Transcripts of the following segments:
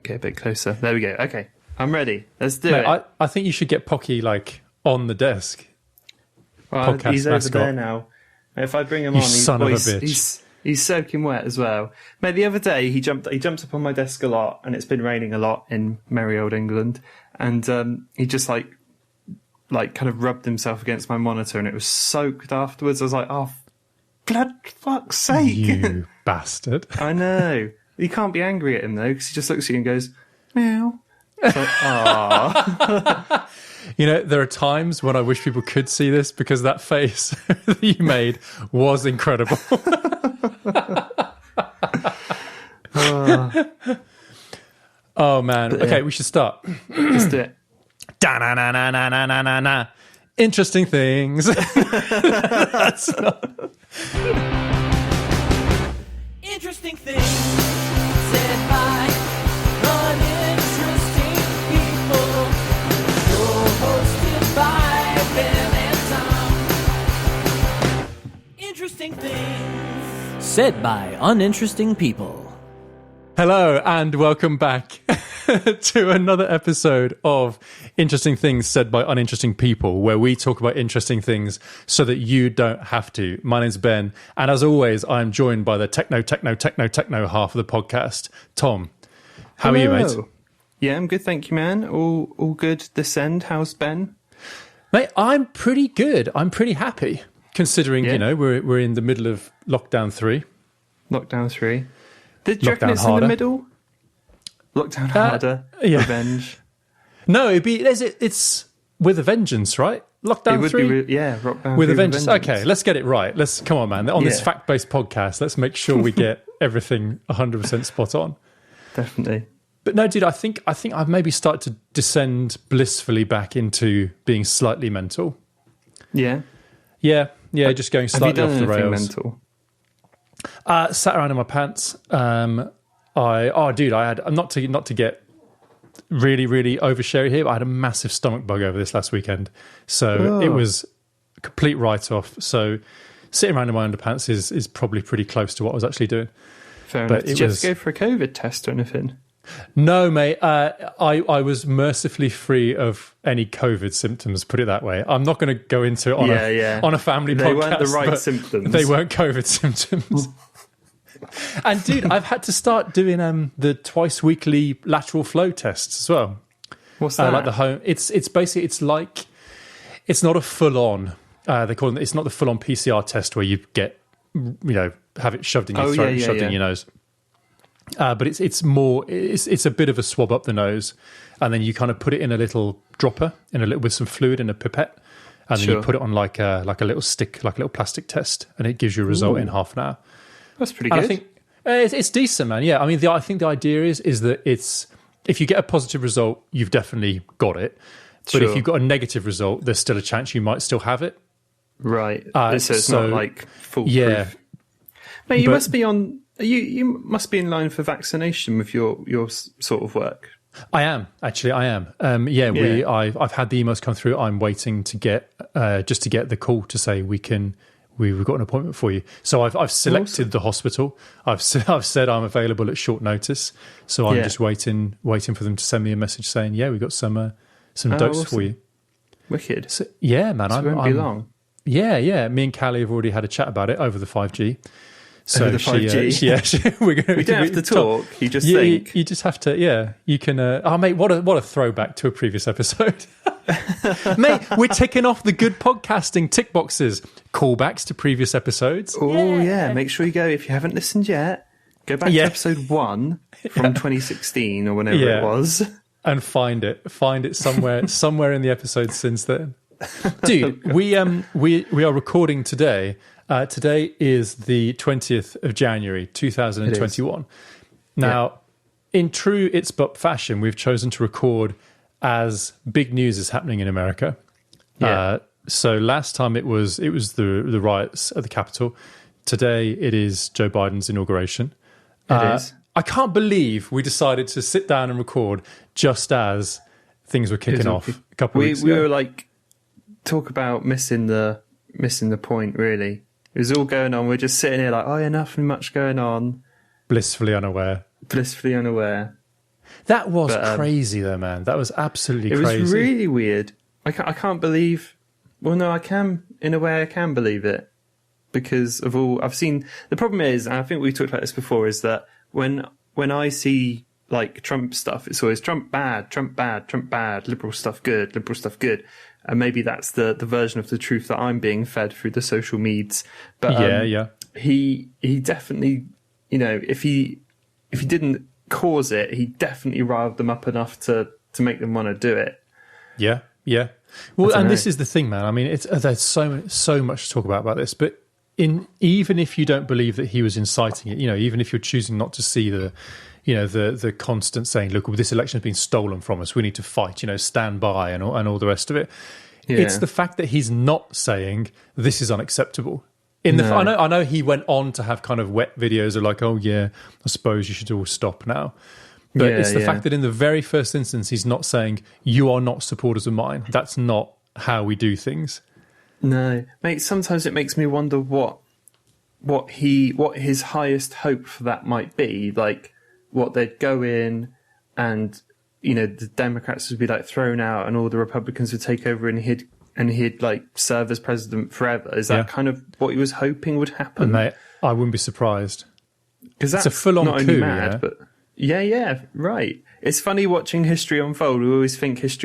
Get a bit closer. There we go. Okay, I'm ready. Let's do it. I think you should get Pocky on the desk. Well, Podcast he's mascot. over there now. If I bring him You on, son of a bitch. He's soaking wet as well. Mate, the other day he jumped up on my desk a lot, and it's been raining a lot in merry old England, and he just like kind of rubbed himself against my monitor, and it was soaked afterwards. I was like, oh, blood fuck's sake! You bastard! I know. You can't be angry at him though, because he just looks at you and goes, meow. It's like, ah. You know, there are times when I wish people could see this because that face that you made was incredible. Oh man! But, okay, we should start. Let's do it. Da-na-na-na-na-na-na-na. Interesting things. That's not... Interesting things said by uninteresting people. Hosted by Ben and Tom. Interesting things said by uninteresting people. Hello and welcome back to another episode of Interesting Things Said by Uninteresting People, where we talk about interesting things so that you don't have to. My name's Ben, and as always, I'm joined by the techno half of the podcast, Tom. How are you, mate? Yeah, I'm good, thank you, man. All good this end. How's Ben? Mate, I'm pretty good. I'm pretty happy, considering, you know, we're in the middle of lockdown 3. Lockdown 3. Did you reckon Lockdown it's harder. in the middle? Lockdown harder. Yeah. Revenge. No, it's with a vengeance, right? Lockdown It would 3? be, lockdown With 3 a vengeance. Okay, let's get it right. Come on, man. On this fact-based podcast, let's make sure we get everything 100% spot on. Definitely. But no, dude, I think I've maybe started to descend blissfully back into being slightly mental. Yeah. Yeah, just going slightly off the Have you done anything rails. mental? Sat around in my pants. I had not to get really overshare here, but I had a massive stomach bug over this last weekend, so it was a complete write-off. So sitting around in my underpants is probably pretty close to what I was actually doing. Fair enough. Did you have to go for a COVID test or anything? No, mate. I was mercifully free of any COVID symptoms, put it that way. I'm not going to go into it on a family podcast. They weren't the right symptoms. They weren't COVID symptoms. And, dude, I've had to start doing the twice weekly lateral flow tests as well. What's that? Like the home. It's basically, it's not a full-on, they call it, it's not the full-on PCR test where you get, have it shoved in your throat and shoved in your nose. But it's more, it's a bit of a swab up the nose, and then you kind of put it in a little dropper with some fluid in a pipette, and then you put it on like a little stick, like a little plastic test, and it gives you a result in half an hour. That's pretty good. And I think it's decent, man. Yeah, I mean, I think the idea is that if you get a positive result, you've definitely got it. But if you've got a negative result, there's still a chance you might still have it. Right. So it's not like foolproof. Yeah. Mate, you must be on. You must be in line for vaccination with your sort of work. I am. I've had the emails come through. I'm waiting to get the call to say we've got an appointment for you. So I've selected the hospital. I've said I'm available at short notice. So I'm just waiting for them to send me a message saying, we've got some doses for you. Wicked. So, yeah, man. So it won't be long. Yeah. Me and Callie have already had a chat about it over the 5G. So the 5G. We don't have to talk. You just think. You just have to. Yeah, you can. Mate, what a throwback to a previous episode. Mate, we're ticking off the good podcasting tick boxes. Callbacks to previous episodes. Oh yeah. Make sure you go if you haven't listened yet. Go back to episode 1 from 2016 or whenever it was, and find it somewhere in the episodes since then. Dude, we are recording today. Today is the 20th of January, 2021. Now, in true ITSBUP fashion, we've chosen to record as big news is happening in America. Yeah. So last time it was the riots at the Capitol. Today it is Joe Biden's inauguration. It is. I can't believe we decided to sit down and record just as things were kicking off a couple of weeks ago. We were like, talk about missing the point, really. It was all going on. We're just sitting here like, nothing much going on. Blissfully unaware. That was crazy, though, man. That was absolutely crazy. It was really weird. I can't believe. Well, no, I can. In a way, I can believe it because of all I've seen. The problem is, and I think we talked about this before, is that when I see like Trump stuff, it's always Trump bad, Trump bad, Trump bad, liberal stuff good, liberal stuff good. And maybe that's the version of the truth that I'm being fed through the social meds. But he definitely, if he didn't cause it, he definitely riled them up enough to make them want to do it. Yeah. Well, and this is the thing, man. I mean, there's so much to talk about this, but even if you don't believe that he was inciting it, even if you're choosing not to see the constant saying, look, this election has been stolen from us, we need to fight, stand by and all the rest of it. Yeah. It's the fact that he's not saying this is unacceptable. I know he went on to have kind of wet videos of like, oh yeah, I suppose you should all stop now. But it's the fact that in the very first instance, he's not saying, you are not supporters of mine. That's not how we do things. No, mate, sometimes it makes me wonder what his highest hope for that might be. Like, what they'd go in and, the Democrats would be like thrown out and all the Republicans would take over and he'd like serve as president forever. Is that kind of what he was hoping would happen? And mate, I wouldn't be surprised. Because that's a full-on not coup, only mad, but right. It's funny watching history unfold. We always think has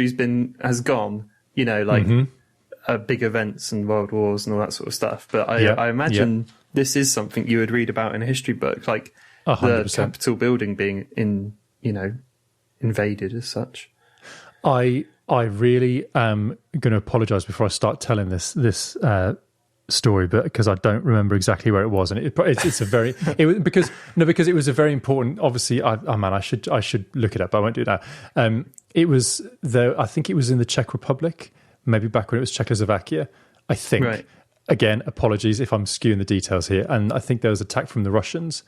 gone, big events and world wars and all that sort of stuff. But I imagine this is something you would read about in a history book, like 100%. The Capitol building being invaded as such. I really am going to apologise before I start telling this story, but because I don't remember exactly where it was, and it's a very because it was a very important. Obviously, I should look it up, but I won't do that. It was I think it was in the Czech Republic, maybe back when it was Czechoslovakia. I think. Right. Again, apologies if I'm skewing the details here, and I think there was an attack from the Russians.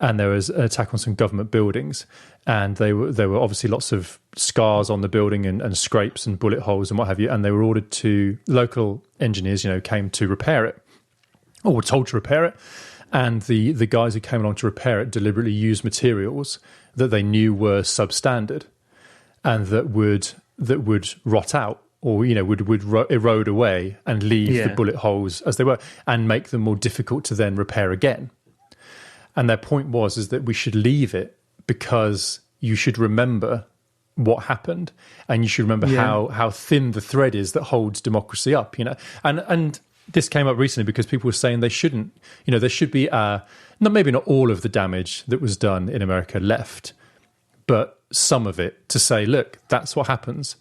And there was an attack on some government buildings, and there were obviously lots of scars on the building and scrapes and bullet holes and what have you. And they were ordered to local engineers, came to repair it, or were told to repair it. And the guys who came along to repair it deliberately used materials that they knew were substandard and that would rot out or would erode away and leave the bullet holes as they were and make them more difficult to then repair again. And their point was that we should leave it because you should remember what happened, and you should remember how thin the thread is that holds democracy up. And this came up recently because people were saying they shouldn't. There should be maybe not all of the damage that was done in America left, but some of it to say, look, that's what happens.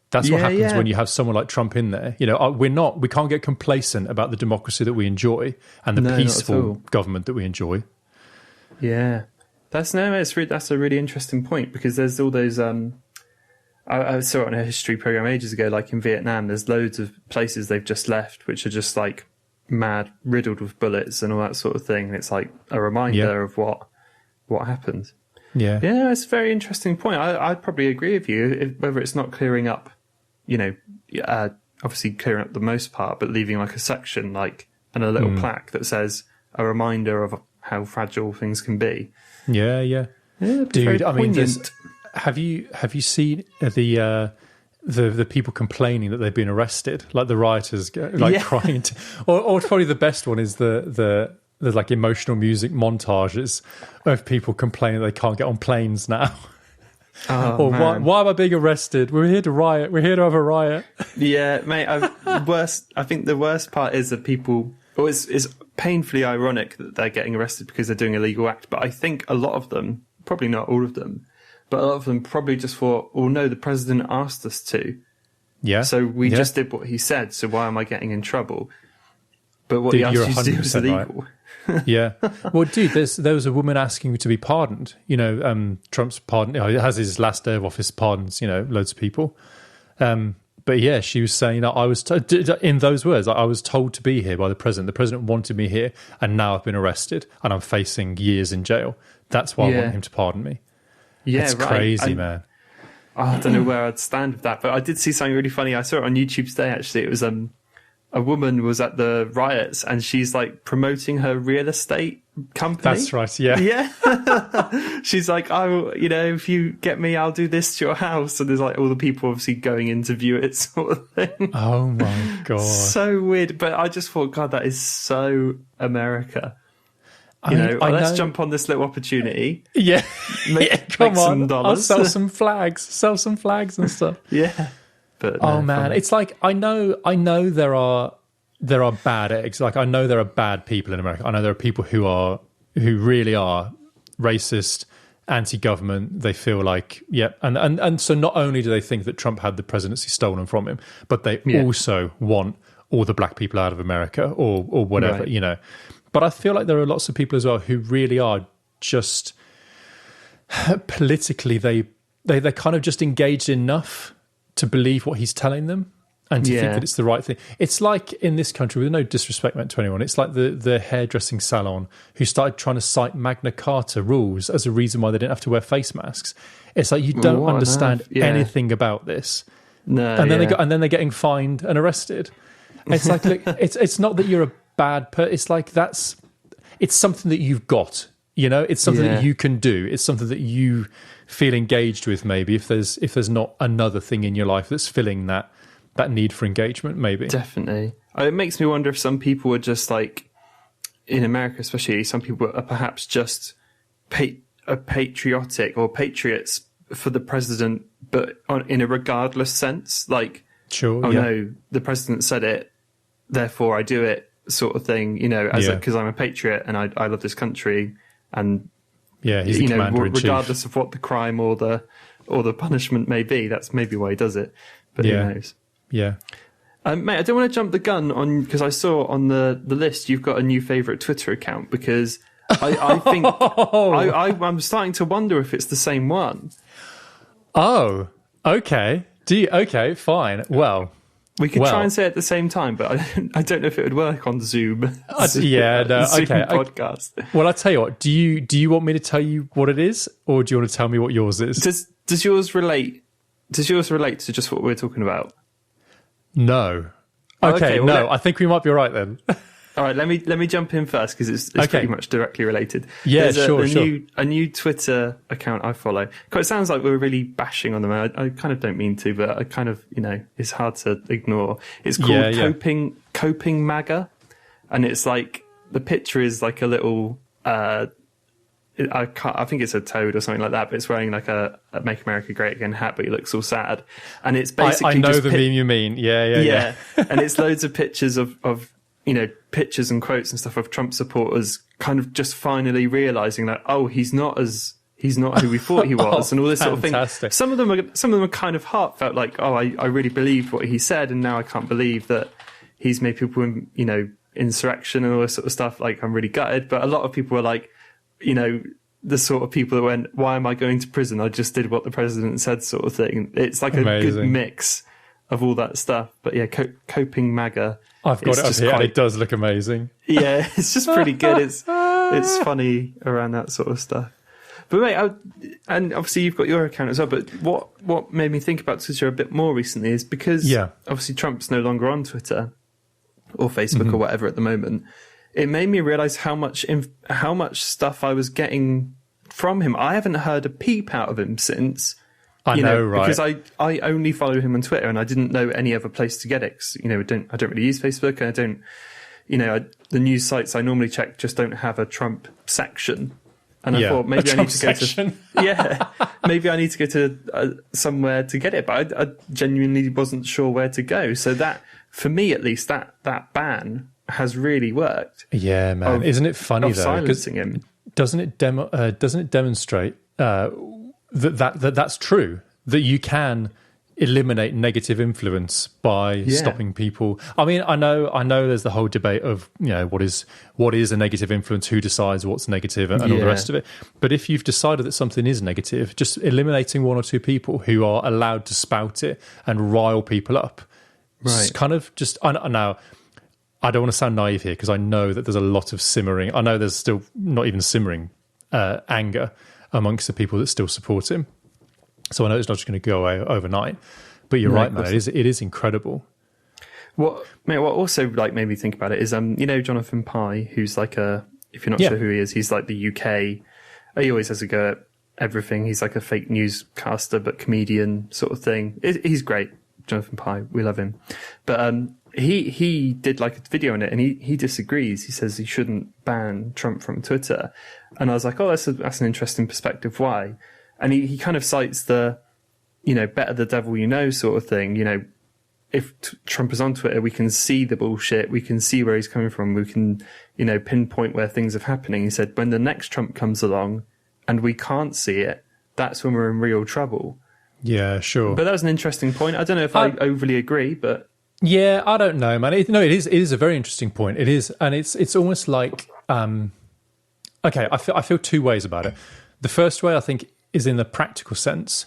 That's what happens when you have someone like Trump in there. We can't get complacent about the democracy that we enjoy and the peaceful government that we enjoy. Yeah, that's a really interesting point because there's all those. I saw it on a history program ages ago. Like in Vietnam, there's loads of places they've just left which are just like mad, riddled with bullets and all that sort of thing. And it's like a reminder of what happened. Yeah, it's a very interesting point. I'd probably agree with you. Whether it's not clearing up, obviously clearing up the most part, but leaving like a section, and a little plaque that says a reminder of how fragile things can be. Yeah, dude. I mean, have you seen the people complaining that they've been arrested, like the rioters, crying? Or probably the best one is the like emotional music montages of people complaining they can't get on planes now. Or why am I being arrested? We're here to riot. We're here to have a riot. Yeah, mate. I think the worst part is that people. It's painfully ironic that they're getting arrested because they're doing a legal act. But I think a lot of them, probably not all of them, but a lot of them probably just thought, "Oh no, the president asked us to." Yeah. So we just did what he said. So why am I getting in trouble? But what he asked you to do was illegal. Right. Yeah. Well, dude, there was a woman asking to be pardoned. Trump's pardoned. It has his last day of office pardons. Loads of people. But yeah, she was saying, I was in those words, I was told to be here by the president. The president wanted me here, and now I've been arrested, and I'm facing years in jail. That's why I want him to pardon me. Yeah, it's crazy, man. I don't know where I'd stand with that, but I did see something really funny. I saw it on YouTube today. Actually, it was a woman was at the riots and she's like promoting her real estate company. That's right. Yeah. Yeah. She's like, oh, if you get me, I'll do this to your house. And there's like all the people obviously going in to view it sort of thing. Oh my God. So weird. But I just thought, God, that is so America. Let's jump on this little opportunity. Yeah. Come on. Some dollars. I'll sell some flags and stuff. Yeah. But no, man, it's like I know there are bad eggs. Like I know there are bad people in America. I know there are people who really are racist, anti-government. They feel like and so not only do they think that Trump had the presidency stolen from him, but they also want all the black people out of America or whatever, right. But I feel like there are lots of people as well who really are just politically they're kind of just engaged enough to believe what he's telling them and to think that it's the right thing. It's like in this country, with no disrespect meant to anyone, it's like the hairdressing salon who started trying to cite Magna Carta rules as a reason why they didn't have to wear face masks. It's like you don't understand anything about this. No, and then they're getting fined and arrested. It's like, look, it's not that you're a bad person. It's like it's something that you've got. It's something that you can do. It's something that you feel engaged with. Maybe if there's not another thing in your life that's filling that need for engagement, maybe. Definitely. It makes me wonder if some people are just like in America, especially some people are perhaps just patriotic or patriots for the president, but in a regardless sense, like, sure, no, the president said it, therefore I do it, sort of thing. Because I'm a patriot and I love this country. And he's the commander-in-chief. Regardless of what the crime or the punishment may be, that's maybe why he does it. But who knows? Yeah. Mate, I don't want to jump the gun on because I saw on the list you've got a new favourite Twitter account because I think I'm starting to wonder if it's the same one. Oh, okay. Okay, fine. Well. We could try and say it at the same time, but I don't know if it would work on Zoom. Zoom podcast. Well, I'll tell you what. Do you want me to tell you what it is, or do you want to tell me what yours is? Does yours relate? Does yours relate to just what we're talking about? No. Okay, I think we might be all right then. All right, let me jump in first because it's pretty much directly related. Yeah, There's a new Twitter account I follow. It sounds like we're really bashing on them. I kind of don't mean to, but I kind of, it's hard to ignore. It's called Coping MAGA, and it's like the picture is like a little. I think it's a toad or something like that, but it's wearing like a "Make America Great Again" hat, but he looks all sad. And it's basically I know the meme you mean. Yeah. And it's loads of pictures of pictures and quotes and stuff of Trump supporters kind of just finally realizing that, oh, he's not who we thought he was, and all this sort of thing. Some of them are kind of heartfelt, like, oh, I really believed what he said, and now I can't believe that he's made people, insurrection and all this sort of stuff. Like, I'm really gutted. But a lot of people are like, the sort of people that went, why am I going to prison? I just did what the president said, sort of thing. It's like a good mix of all that stuff. But yeah, Coping MAGA. I've got it up here, and it does look amazing. Yeah, it's just pretty good. It's funny around that sort of stuff. But mate, and obviously you've got your account as well. But what made me think about Twitter a bit more recently is because obviously Trump's no longer on Twitter or Facebook or whatever at the moment. It made me realize how much stuff I was getting from him. I haven't heard a peep out of him since. I know, right? Because I only follow him on Twitter, and I didn't know any other place to get it. 'Cause, I don't really use Facebook, and I don't, the news sites I normally check just don't have a Trump section. And I thought maybe I need to go to maybe I need to go to somewhere to get it, but I genuinely wasn't sure where to go. So that, for me at least, that ban has really worked. Yeah, man. Isn't it funny though? Silencing him. Doesn't it demonstrate that's true, that you can eliminate negative influence by stopping people? I mean, I know there's the whole debate of, what is a negative influence, who decides what's negative and all the rest of it. But if you've decided that something is negative, just eliminating one or two people who are allowed to spout it and rile people up. Right. Kind of just, now, I don't want to sound naive here because I know that there's a lot of simmering. I know there's still not even simmering anger amongst the people that still support him. So I know it's not just going to go away overnight. But you're right, man. It is incredible. What also like made me think about it is Jonathan Pye, who's like if you're not sure who he is, he's like the UK. He always has a go at everything. He's like a fake newscaster but comedian sort of thing. He's great, Jonathan Pye. We love him. But he did like a video on it, and he disagrees. He says he shouldn't ban Trump from Twitter. And I was like, oh, that's an interesting perspective. Why? And he kind of cites the, better the devil you know sort of thing. If Trump is on Twitter, we can see the bullshit. We can see where he's coming from. We can, pinpoint where things are happening. He said, when the next Trump comes along and we can't see it, that's when we're in real trouble. Yeah, sure. But that was an interesting point. I don't know if I overly agree, but yeah, I don't know, man. It is a very interesting point. It is, and it's almost like okay. I feel two ways about it. The first way, I think, is in the practical sense.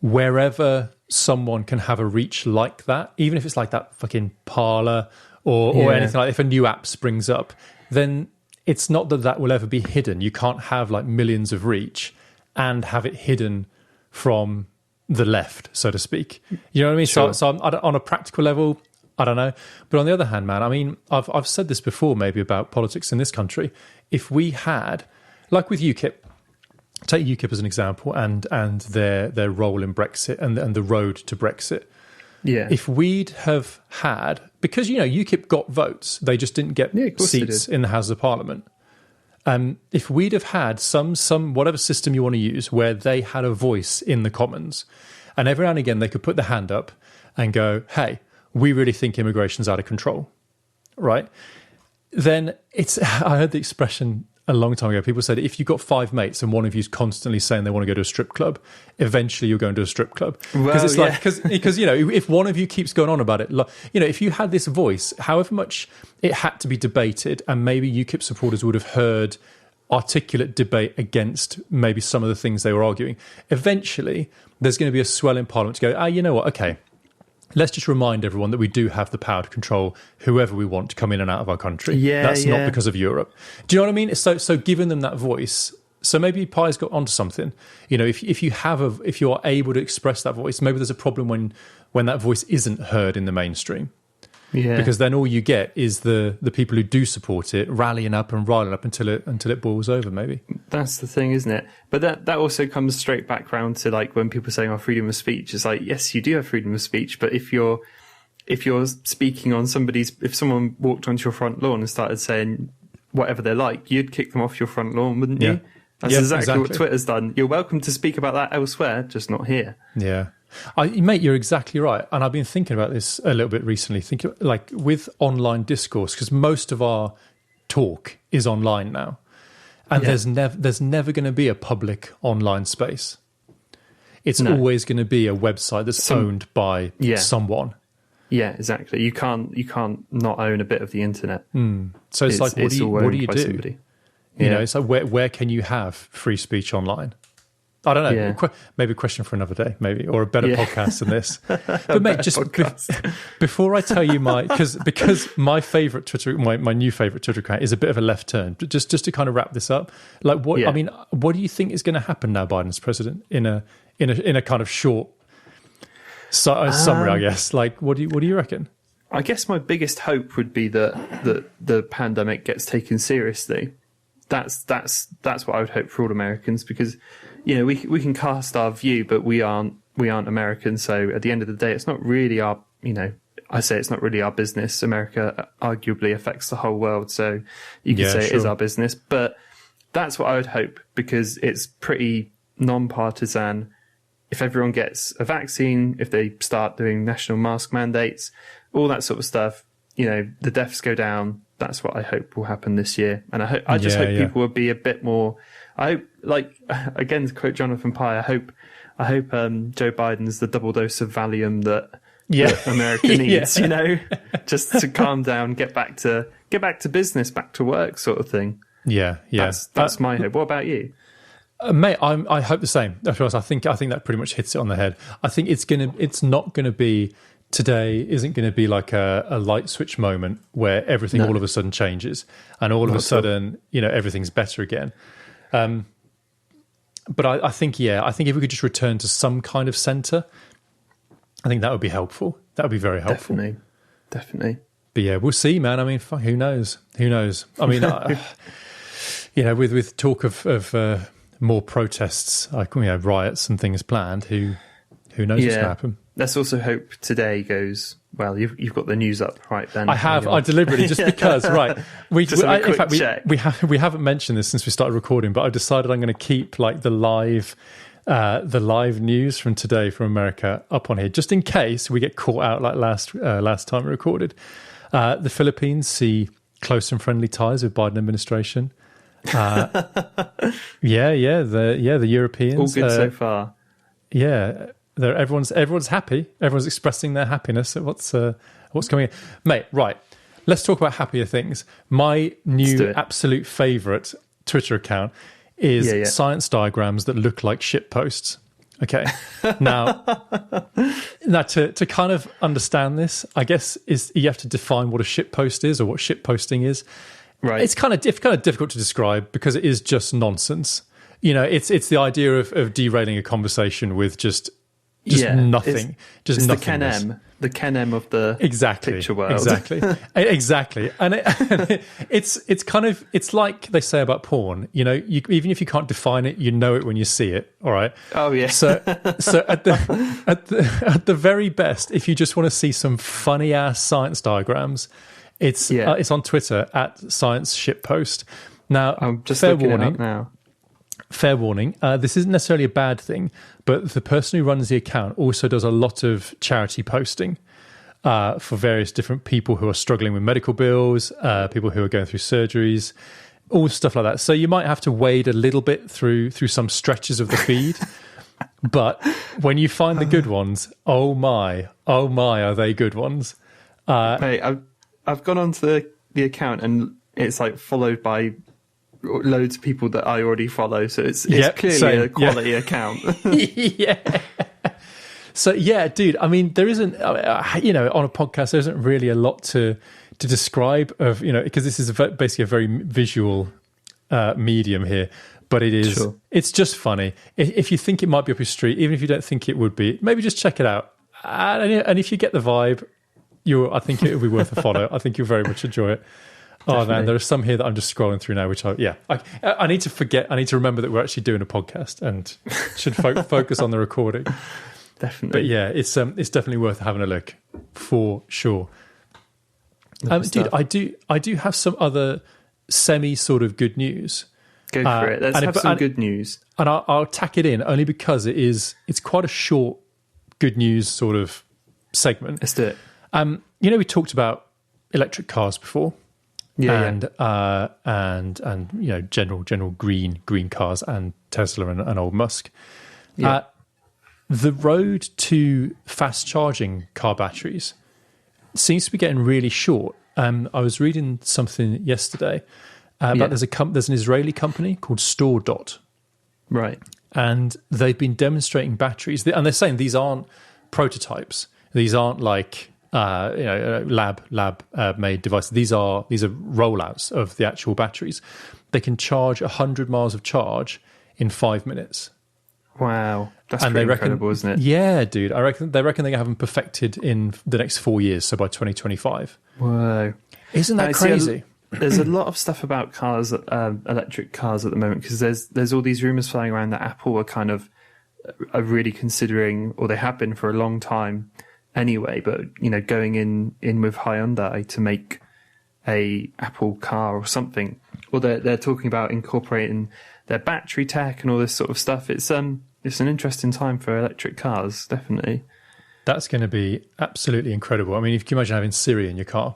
Wherever someone can have a reach like that, even if it's like that fucking Parler or anything like that, if a new app springs up, then it's not that will ever be hidden. You can't have like millions of reach and have it hidden from the left, so to speak. You know what I mean? Sure. So on a practical level, I don't know. But on the other hand, man, I mean, I've said this before maybe about politics in this country. If we had, like with UKIP, take UKIP as an example, and their role in Brexit and the road to Brexit. Yeah. If we'd have had, because UKIP got votes, they just didn't get seats in the House of Parliament. If we'd have had some whatever system you want to use, where they had a voice in the Commons, and every now and again they could put their hand up and go, "Hey, we really think immigration's out of control," right? Then I heard the expression a long time ago. People said, if you've got 5 mates and one of you's constantly saying they want to go to a strip club, eventually you're going to a strip club. Because it's like, because if one of you keeps going on about it, if you had this voice, however much it had to be debated, and maybe UKIP supporters would have heard articulate debate against maybe some of the things they were arguing, eventually there's going to be a swell in Parliament to go, you know what, okay, let's just remind everyone that we do have the power to control whoever we want to come in and out of our country. That's not because of Europe. Do you know what I mean? So giving them that voice. So maybe Pye's got onto something. If you are able to express that voice, maybe there's a problem when that voice isn't heard in the mainstream. Yeah. Because then all you get is the people who do support it rallying up and riling up until it boils over, maybe. That's the thing, isn't it? But that also comes straight back round to like when people say, freedom of speech. It's like, yes, you do have freedom of speech, but if you're speaking on if someone walked onto your front lawn and started saying whatever they like, you'd kick them off your front lawn, wouldn't you? That's exactly what Twitter's done. You're welcome to speak about that elsewhere, just not here. Yeah. Mate, you're exactly right. And I've been thinking about this a little bit recently, thinking like with online discourse, because most of our talk is online now. And there's never going to be a public online space. It's always going to be a website that's owned by someone. Yeah, exactly. You can't not own a bit of the internet. So it's like, what do you do? Somebody. It's like where can you have free speech online? I don't know. Yeah. Maybe a question for another day, maybe, or a better podcast than this. But mate, just before I tell you because my favorite Twitter, my new favorite Twitter account is a bit of a left turn. Just to kind of wrap this up, like what I mean, what do you think is going to happen now Biden's president in a kind of short summary? I guess. Like, what do you reckon? I guess my biggest hope would be that the pandemic gets taken seriously. That's what I would hope for all Americans, because we can cast our view, but we aren't Americans. So at the end of the day, it's not really our it's not really our business. America arguably affects the whole world, so you could say it is our business. But that's what I would hope, because it's pretty non-partisan. If everyone gets a vaccine, if they start doing national mask mandates, all that sort of stuff, the deaths go down. That's what I hope will happen this year. And I just hope people will be a bit more, I hope, like, again, to quote Jonathan Pye, I hope Joe Biden's the double dose of Valium that America needs, just to calm down, get back to business, back to work sort of thing. Yeah. That's my hope. What about you? Mate, I hope the same. I think that pretty much hits it on the head. I think it's not going to be, today isn't going to be like a light switch moment where everything all of a sudden changes and all of a sudden, everything's better again. But I think if we could just return to some kind of center, I think that would be helpful. That would be very helpful. definitely. But yeah, we'll see, man. I mean, who knows? Who knows? I mean, with talk of more protests, like riots and things planned, who knows what's going to happen? Let's also hope today goes well. You've got the news up, right, Ben? I have. I deliberately, just because, right? We haven't mentioned this since we started recording, but I've decided I'm going to keep like the live news from today from America up on here, just in case we get caught out like last time we recorded. The Philippines see close and friendly ties with Biden administration. The Europeans. All good so far. Yeah, everyone's happy. Everyone's expressing their happiness at what's coming in. Mate, right. Let's talk about happier things. My new absolute favourite Twitter account is science diagrams that look like shit posts. Okay. Now to kind of understand this, I guess you have to define what a shit post is or what shit posting is. Right. It's kind of difficult to describe because it is just nonsense. It's the idea of derailing a conversation with just nothing. It's the Ken M of the picture world. Exactly. And it's like they say about porn. Even if you can't define it, you know it when you see it. All right. Oh yeah. So at the very best, if you just want to see some funny ass science diagrams, it's on Twitter at Science Shitpost. Now, I'm just looking it up now. Fair warning, this isn't necessarily a bad thing, but the person who runs the account also does a lot of charity posting for various different people who are struggling with medical bills, people who are going through surgeries, all stuff like that. So you might have to wade a little bit through some stretches of the feed. But when you find the good ones, oh my, are they good ones? Hey, I've gone onto the account and it's like followed by loads of people that I already follow, so it's clearly a quality account. Yeah. So yeah, dude. I mean, there isn't, on a podcast, there isn't really a lot to describe of, because this is basically a very visual medium here. But it is, It's just funny. If you think it might be up your street, even if you don't think it would be, maybe just check it out. And if you get the vibe, I think it will be worth a follow. I think you'll very much enjoy it. Definitely. Oh man, there are some here that I'm just scrolling through now, which I need to forget. I need to remember that we're actually doing a podcast and should focus on the recording. Definitely. But yeah, it's definitely worth having a look for sure. Dude, I do have some other semi sort of good news. Go for it. Let's have some good news. And I'll tack it in only because it's quite a short good news sort of segment. Let's do it. We talked about electric cars before. And general green cars and Tesla and old Musk. Yeah. The road to fast charging car batteries seems to be getting really short. I was reading something yesterday about there's an Israeli company called StoreDot, right? And they've been demonstrating batteries, and they're saying these aren't prototypes. These aren't like lab made devices. These are rollouts of the actual batteries. They can charge 100 miles of charge in 5 minutes. Wow, that's pretty incredible, isn't it? Yeah, dude. They reckon they have them perfected in the next 4 years, so by 2025. Whoa, isn't that crazy? There's a lot of stuff about cars, electric cars at the moment, because there's all these rumors flying around that Apple are really considering, or they have been for a long time anyway, but going in with Hyundai to make a Apple car or something, or they're talking about incorporating their battery tech and all this sort of stuff. It's an interesting time for electric cars, definitely. That's going to be absolutely incredible. I mean, if you can imagine having Siri in your car.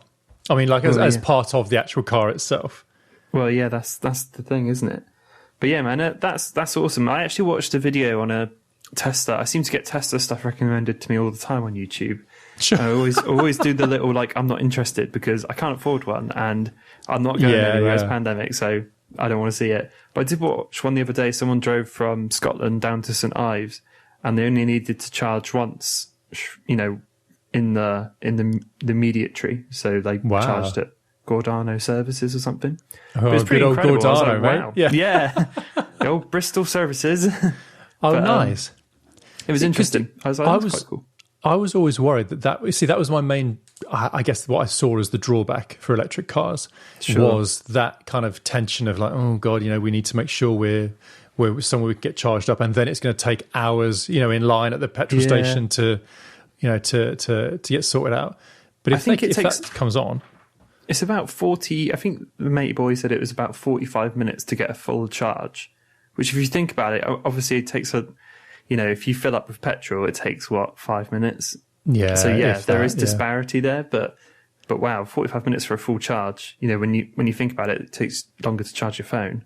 I mean, as part of the actual car itself. Well, yeah, that's the thing, isn't it? But yeah, man, that's awesome. I actually watched a video on a Tesla. I seem to get Tesla stuff recommended to me all the time on YouTube. Sure. I always do the little I'm not interested because I can't afford one and I'm not going anywhere. It's pandemic, so I don't want to see it. But I did watch one the other day. Someone drove from Scotland down to St Ives, and they only needed to charge once, in the immediately. So they charged at Gordano Services or something. Oh, it was pretty old incredible. Gordano, wow. Right? Yeah. The old Bristol Services. Oh, nice. It was interesting. I was quite cool. I was always worried that was my main I guess what I saw as the drawback for electric cars was that kind of tension of like, oh God, we need to make sure we're somewhere we can get charged up, and then it's going to take hours, in line at the petrol station to get sorted out. But if that comes on, it's about 40. I think the matey boy said it was about 45 minutes to get a full charge. Which, if you think about it, obviously it takes if you fill up with petrol, it takes 5 minutes. Yeah. So there is disparity there, but wow, 45 minutes for a full charge. When you think about it, it takes longer to charge your phone.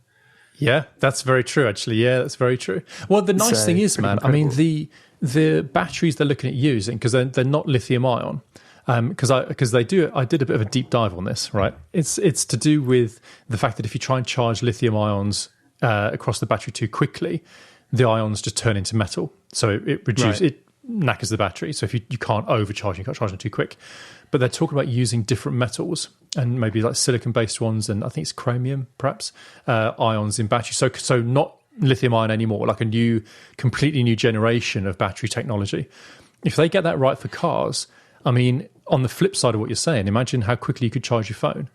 Yeah, that's very true. Actually, yeah, that's very true. Well, the nice thing is, man, incredible. I mean, the batteries they're looking at using, because they're not lithium ion. Because they do. I did a bit of a deep dive on this. Right, it's to do with the fact that if you try and charge lithium ions across the battery too quickly, the ions just turn into metal. So it reduces, it knackers the battery. So if you can't overcharge, you can't charge them too quick. But they're talking about using different metals and maybe like silicon-based ones, and I think it's chromium, perhaps, ions in batteries. So not lithium ion anymore, like a completely new generation of battery technology. If they get that right for cars, I mean, on the flip side of what you're saying, imagine how quickly you could charge your phone.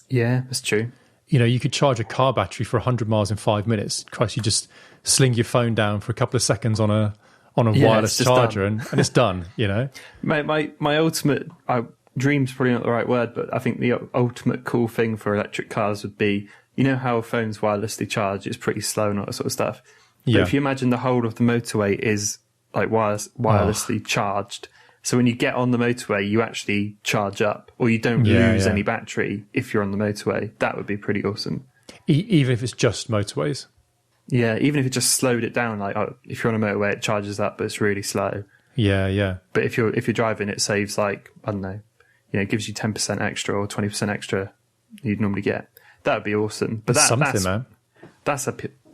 Yeah, that's true. You could charge a car battery for 100 miles in 5 minutes. Christ, you just sling your phone down for a couple of seconds on a wireless charger and it's done, My ultimate dream's probably not the right word, but I think the ultimate cool thing for electric cars would be, how phones wirelessly charge, it's pretty slow and all that sort of stuff. But if you imagine the whole of the motorway is like wirelessly charged, so when you get on the motorway, you actually charge up, or you don't lose any battery if you're on the motorway. That would be pretty awesome. Even if it's just motorways? Yeah, even if it just slowed it down, like if you're on a motorway, it charges up, but it's really slow. Yeah. But if you're driving, it saves like, I don't know, it gives you 10% extra or 20% extra you'd normally get. That would be awesome. But that's man.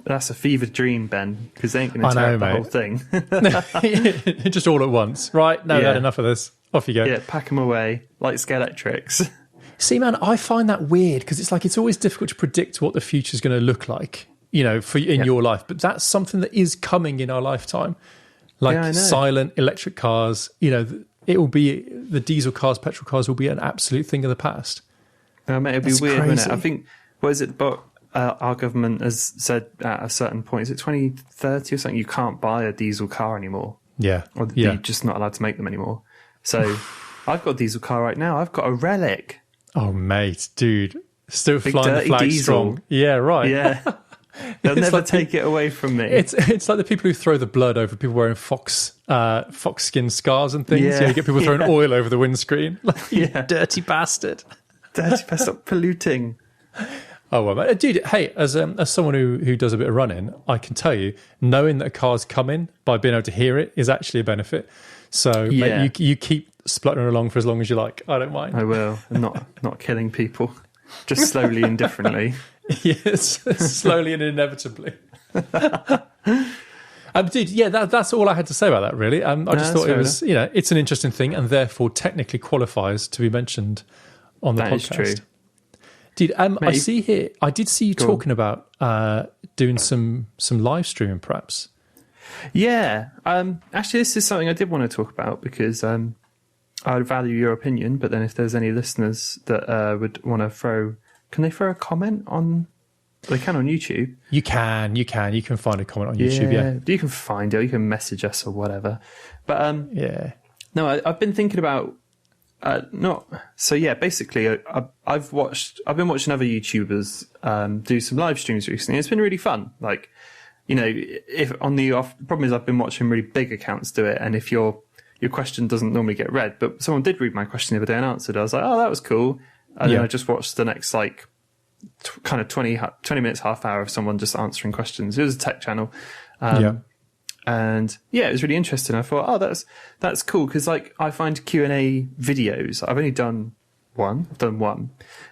That's a fevered dream, Ben, because they ain't going to tear up the whole thing. Just all at once. Right, now we've had enough of this. Off you go. Yeah, pack them away like Scalextrics. See, man, I find that weird because it's like it's always difficult to predict what the future is going to look like, in your life. But that's something that is coming in our lifetime. Like silent electric cars, it will be, the diesel cars, petrol cars will be an absolute thing of the past. It'll be weird, won't it? I think, what is it, but our government has said at a certain point, is it 2030 or something, you can't buy a diesel car anymore. Yeah. Or you're just not allowed to make them anymore. So I've got a diesel car right now. I've got a Relic. Oh, mate, dude. Still Big flying the flag diesel. Strong. Yeah, right. Yeah. They'll never take it away from me. It's like the people who throw the blood over people wearing fox skin scars and things. Yeah. You get people throwing oil over the windscreen. Like, you dirty bastard. Dirty bastard, stop polluting. Oh, well, man. Dude, hey, as someone who does a bit of running, I can tell you, knowing that a car's coming by being able to hear it is actually a benefit. So mate, you keep spluttering along for as long as you like. I don't mind. I will. I'm not killing people. Just slowly and differently. Yes, slowly and inevitably. Dude, that's all I had to say about that, really. I just thought it was, it's an interesting thing and therefore technically qualifies to be mentioned on the podcast. That is true. Dude, I see here, I did see you talking about doing some live streaming, perhaps. Yeah. Actually, this is something I did want to talk about because I would value your opinion, but then if there's any listeners that would want to can they throw a comment on? They can on YouTube. You can find a comment on YouTube. Yeah, you can find it. You can message us or whatever. But no, I've been thinking about basically, I've been watching other YouTubers do some live streams recently. It's been really fun. Like, if on the off, the problem is I've been watching really big accounts do it, and if your question doesn't normally get read, but someone did read my question the other day and answered. I was like, oh, that was cool. And then I just watched the next kind of 20 minutes, half hour of someone just answering questions. It was a tech channel. And it was really interesting. I thought, oh, that's cool. Cause I find Q&A videos, I've only done one.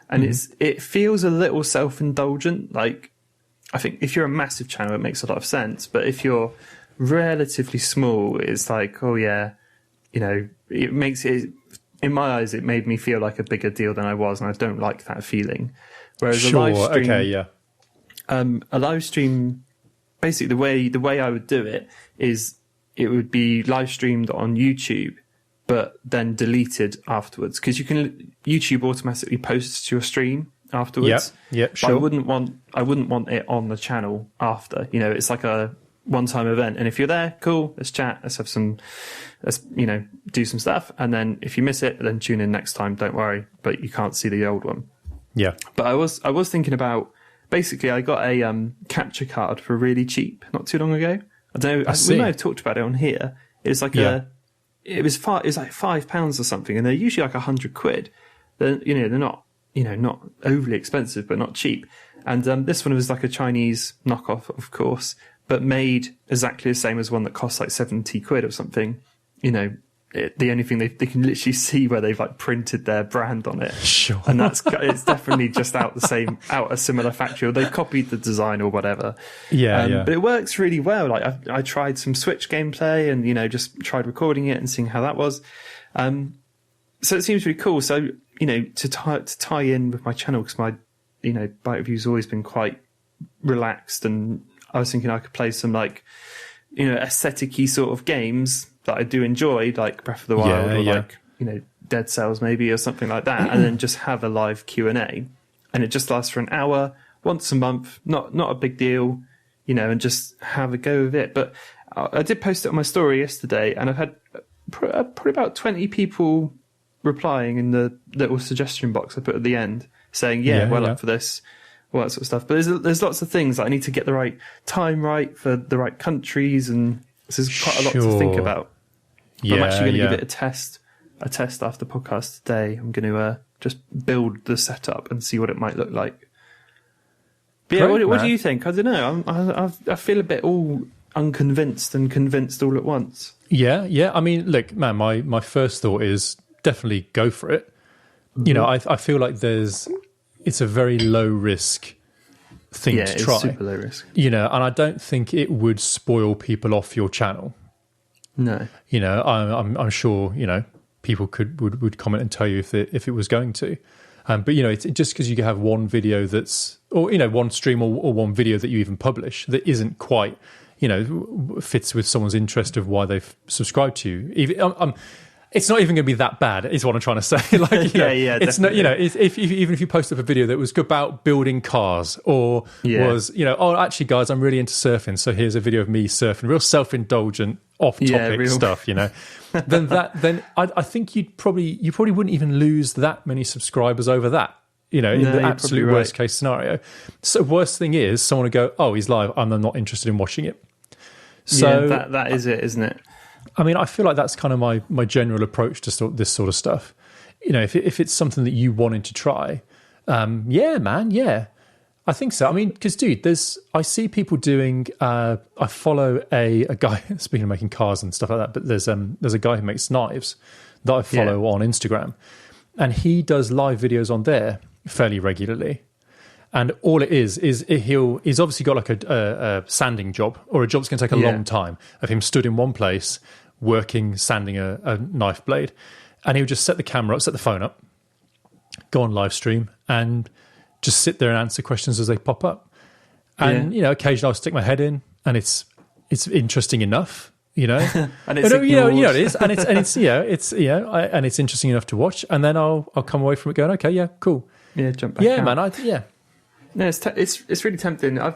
And it feels a little self-indulgent. Like, I think if you're a massive channel, it makes a lot of sense. But if you're relatively small, it's like, oh yeah, it makes it, in my eyes, it made me feel like a bigger deal than I was. And I don't like that feeling. Whereas a live stream, a live stream, basically the way I would do it is it would be live streamed on YouTube, but then deleted afterwards, because YouTube automatically posts to your stream afterwards. Yeah, But sure. I wouldn't want it on the channel after. It's like a one-time event, and if you're there, cool, let's chat, let's do some stuff, and then if you miss it, then tune in next time, don't worry, but you can't see the old one. Yeah. But I was thinking about, basically I got a capture card for really cheap not too long ago. I don't know, we may have talked about it on here. It was like it was like £5 or something, and they're usually like £100. They're not not overly expensive, but not cheap. And this one was like a Chinese knockoff, of course, but made exactly the same as one that costs like £70 or something. The only thing they can literally see where they've like printed their brand on it. Sure. And it's definitely just out a similar factory, or they copied the design or whatever. Yeah. But it works really well. Like I tried some Switch gameplay and, just tried recording it and seeing how that was. So it seems really cool. So, to tie in with my channel, because my, Byte Review's always been quite relaxed, and I was thinking I could play some like, aesthetic-y sort of games that I do enjoy, like Breath of the Wild or like, Dead Cells maybe or something like that, and then just have a live Q&A. And it just lasts for an hour, once a month, not a big deal, and just have a go with it. But I did post it on my story yesterday, and I've had probably about 20 people replying in the little suggestion box I put at the end, saying, up for this, all that sort of stuff. But there's lots of things that I need to get the right time right for the right countries, and this is quite a lot to think about. I'm actually going to give it a test after the podcast today. I'm going to just build the setup and see what it might look like. But what do you think? I don't know. I feel a bit all unconvinced and convinced all at once. Yeah. I mean, look, man, my first thought is definitely go for it. Mm-hmm. I feel like it's a very low risk thing to try. It's super low risk. And I don't think it would spoil people off your channel. No. I'm sure, people would comment and tell you if it was going to. But, it's just because you have one video one stream or one video that you even publish that isn't quite, fits with someone's interest of why they've subscribed to you. It's not even going to be that bad, is what I'm trying to say. It's not, even if you post up a video that was about building cars, or was, actually, guys, I'm really into surfing, so here's a video of me surfing, real self-indulgent, off-topic stuff, then I think you probably wouldn't even lose that many subscribers over that. In the absolute worst case scenario. So worst thing is someone would go, "Oh, he's live. I'm not interested in watching it." So that is it, isn't it? I mean, I feel like that's kind of my general approach to this sort of stuff. If it's something that you wanted to try, I think so. I mean, because dude, I see people doing. I follow a guy. Speaking of making cars and stuff like that, but there's a guy who makes knives that I follow on Instagram, and he does live videos on there fairly regularly. And all it is he's obviously got like a sanding job, or a job that's going to take a long time, of him stood in one place working, sanding a knife blade. And he would just set the camera up, set the phone up, go on live stream, and just sit there and answer questions as they pop up. And, occasionally I'll stick my head in, and it's interesting enough, and it's it is. And it's interesting enough to watch. And then I'll come away from it going, okay, yeah, cool. Yeah, jump back out. Man, No, it's really tempting. I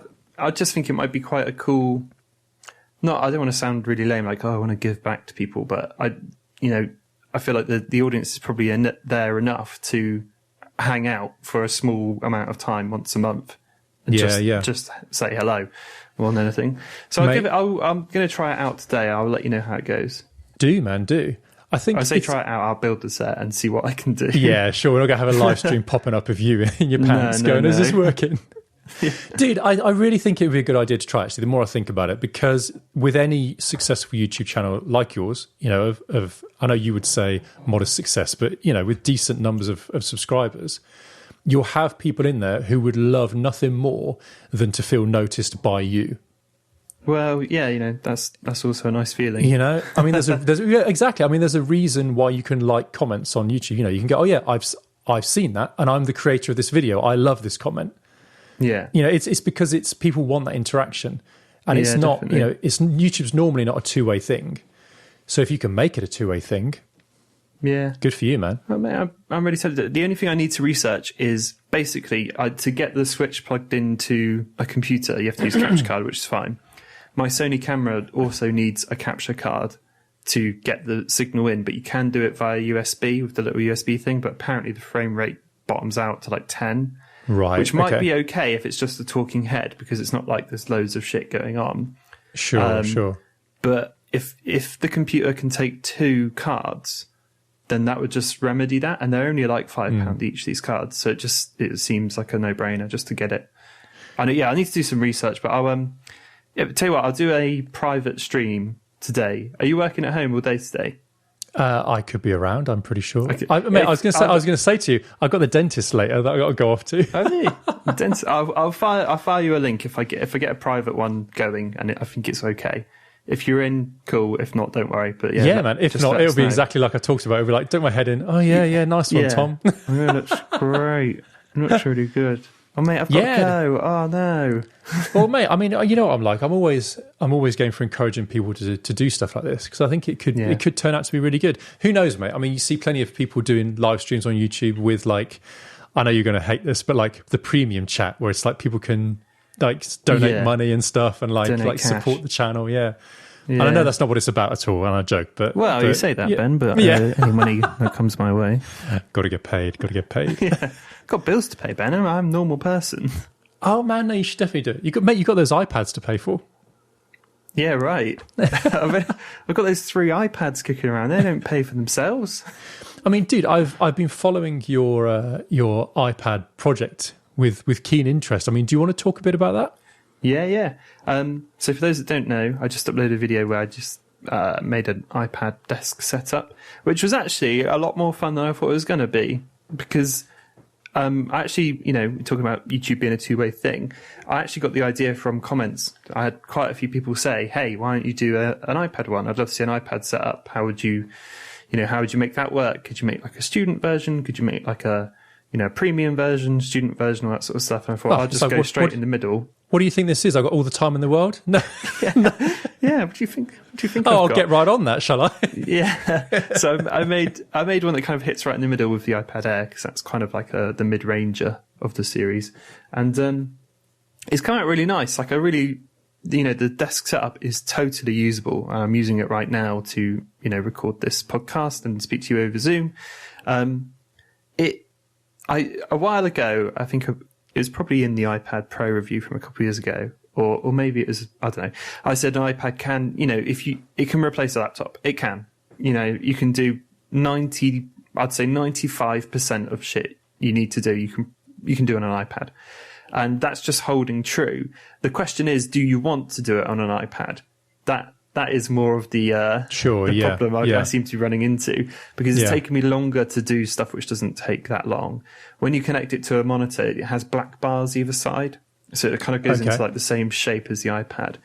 just think it might be quite a cool. I don't want to sound really lame, like I want to give back to people, but I feel like the audience is probably there enough to hang out for a small amount of time once a month, and just say hello more than anything. So I'm going to try it out today. I'll let you know how it goes. Do, man, do. I think I say try it out. I'll build the set and see what I can do. Yeah, sure. We're not going to have a live stream popping up of you in your pants going, "Is this working?" Yeah. Dude, I really think it would be a good idea to try, actually, the more I think about it, because with any successful YouTube channel like yours, of I know you would say modest success, but, with decent numbers of subscribers, you'll have people in there who would love nothing more than to feel noticed by you. Well, yeah, that's also a nice feeling. I mean, exactly. I mean, there's a reason why you can like comments on YouTube. You can go, "Oh yeah, I've seen that, and I'm the creator of this video. I love this comment." Yeah, it's because it's people want that interaction, and it's not. Definitely. YouTube's normally not a two-way thing. So if you can make it a two-way thing, Yeah. Good for you, man. Well, mate, I'm ready to. The only thing I need to research is basically to get the switch plugged into a computer. You have to use a capture card, which is fine. My Sony camera also needs a capture card to get the signal in, but you can do it via USB with the little USB thing. But apparently, the frame rate bottoms out to like 10, right? Which might be okay if it's just a talking head because it's not like there's loads of shit going on. Sure. But if the computer can take 2 cards, then that would just remedy that, and they're only like £5 each, these cards. So it seems like a no-brainer just to get it. I need to do some research, but I'll tell you what, I'll do a private stream today. Are you working at home all day today? I could be around. I'm pretty sure. Okay. I was going to say to you, I've got the dentist later that I got to go off to. The dentist. I'll fire you a link if I get a private one going, and I think it's okay. If you're in, cool. If not, don't worry. But yeah, man. If not, it'll be exactly like I talked about. It'll be like, dunk my head in. Oh yeah, nice one, Tom. Yeah, it looks great. It looks really good. Oh mate, I've got to go. Oh no. Well, mate, I mean, you know what I'm like. I'm always game for encouraging people to do stuff like this because I think it could turn out to be really good. Who knows, mate? I mean, you see plenty of people doing live streams on YouTube with like, I know you're going to hate this, but like the premium chat where it's like people can like donate money and stuff and like support the channel. Yeah. And I know that's not what it's about at all, and I joke, but you say that, Ben, but any money that comes my way, got to get paid. Yeah, got bills to pay, Ben. I'm a normal person. Oh man, no, you should definitely do it. You got those iPads to pay for. Yeah, right. I've got those 3 iPads kicking around. They don't pay for themselves. I mean, dude, I've been following your iPad project with keen interest. I mean, do you want to talk a bit about that? Yeah. So for those that don't know, I just uploaded a video where I just made an iPad desk setup, which was actually a lot more fun than I thought it was going to be because I actually, talking about YouTube being a two-way thing, I actually got the idea from comments. I had quite a few people say, hey, why don't you do an iPad one? I'd love to see an iPad setup. How would you make that work? Could you make like a student version? Could you make like a premium version, student version, all that sort of stuff? And I thought I'll just go straight in the middle. What do you think this is? I've got all the time in the world? No. Yeah. What do you think? I'll get right on that, shall I? Yeah. So I made one that kind of hits right in the middle with the iPad Air because that's kind of like the mid-ranger of the series, and it's come out really nice. Like the desk setup is totally usable. I'm using it right now to record this podcast and speak to you over Zoom. A while ago, I think it was probably in the iPad Pro review from a couple of years ago, or maybe it was, I don't know. I said an iPad can, it can replace a laptop. It can. You can do 95% of shit you need to do. You can do on an iPad. And that's just holding true. The question is, do you want to do it on an iPad? That is more of the problem I seem to be running into because it's taken me longer to do stuff which doesn't take that long. When you connect it to a monitor, it has black bars either side. So it kind of goes into like the same shape as the iPad.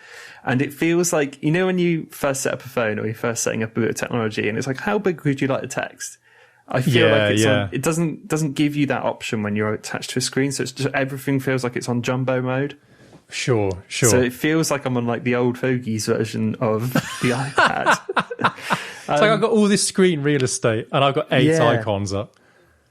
And it feels like, when you first set up a phone or you're first setting up a bit of technology and it's like, how big would you like the text? I feel like it doesn't give you that option when you're attached to a screen. So it's just everything feels like it's on jumbo mode. Sure. So it feels like I'm on like the old fogies version of the iPad. It's like I've got all this screen real estate and I've got 8 icons up.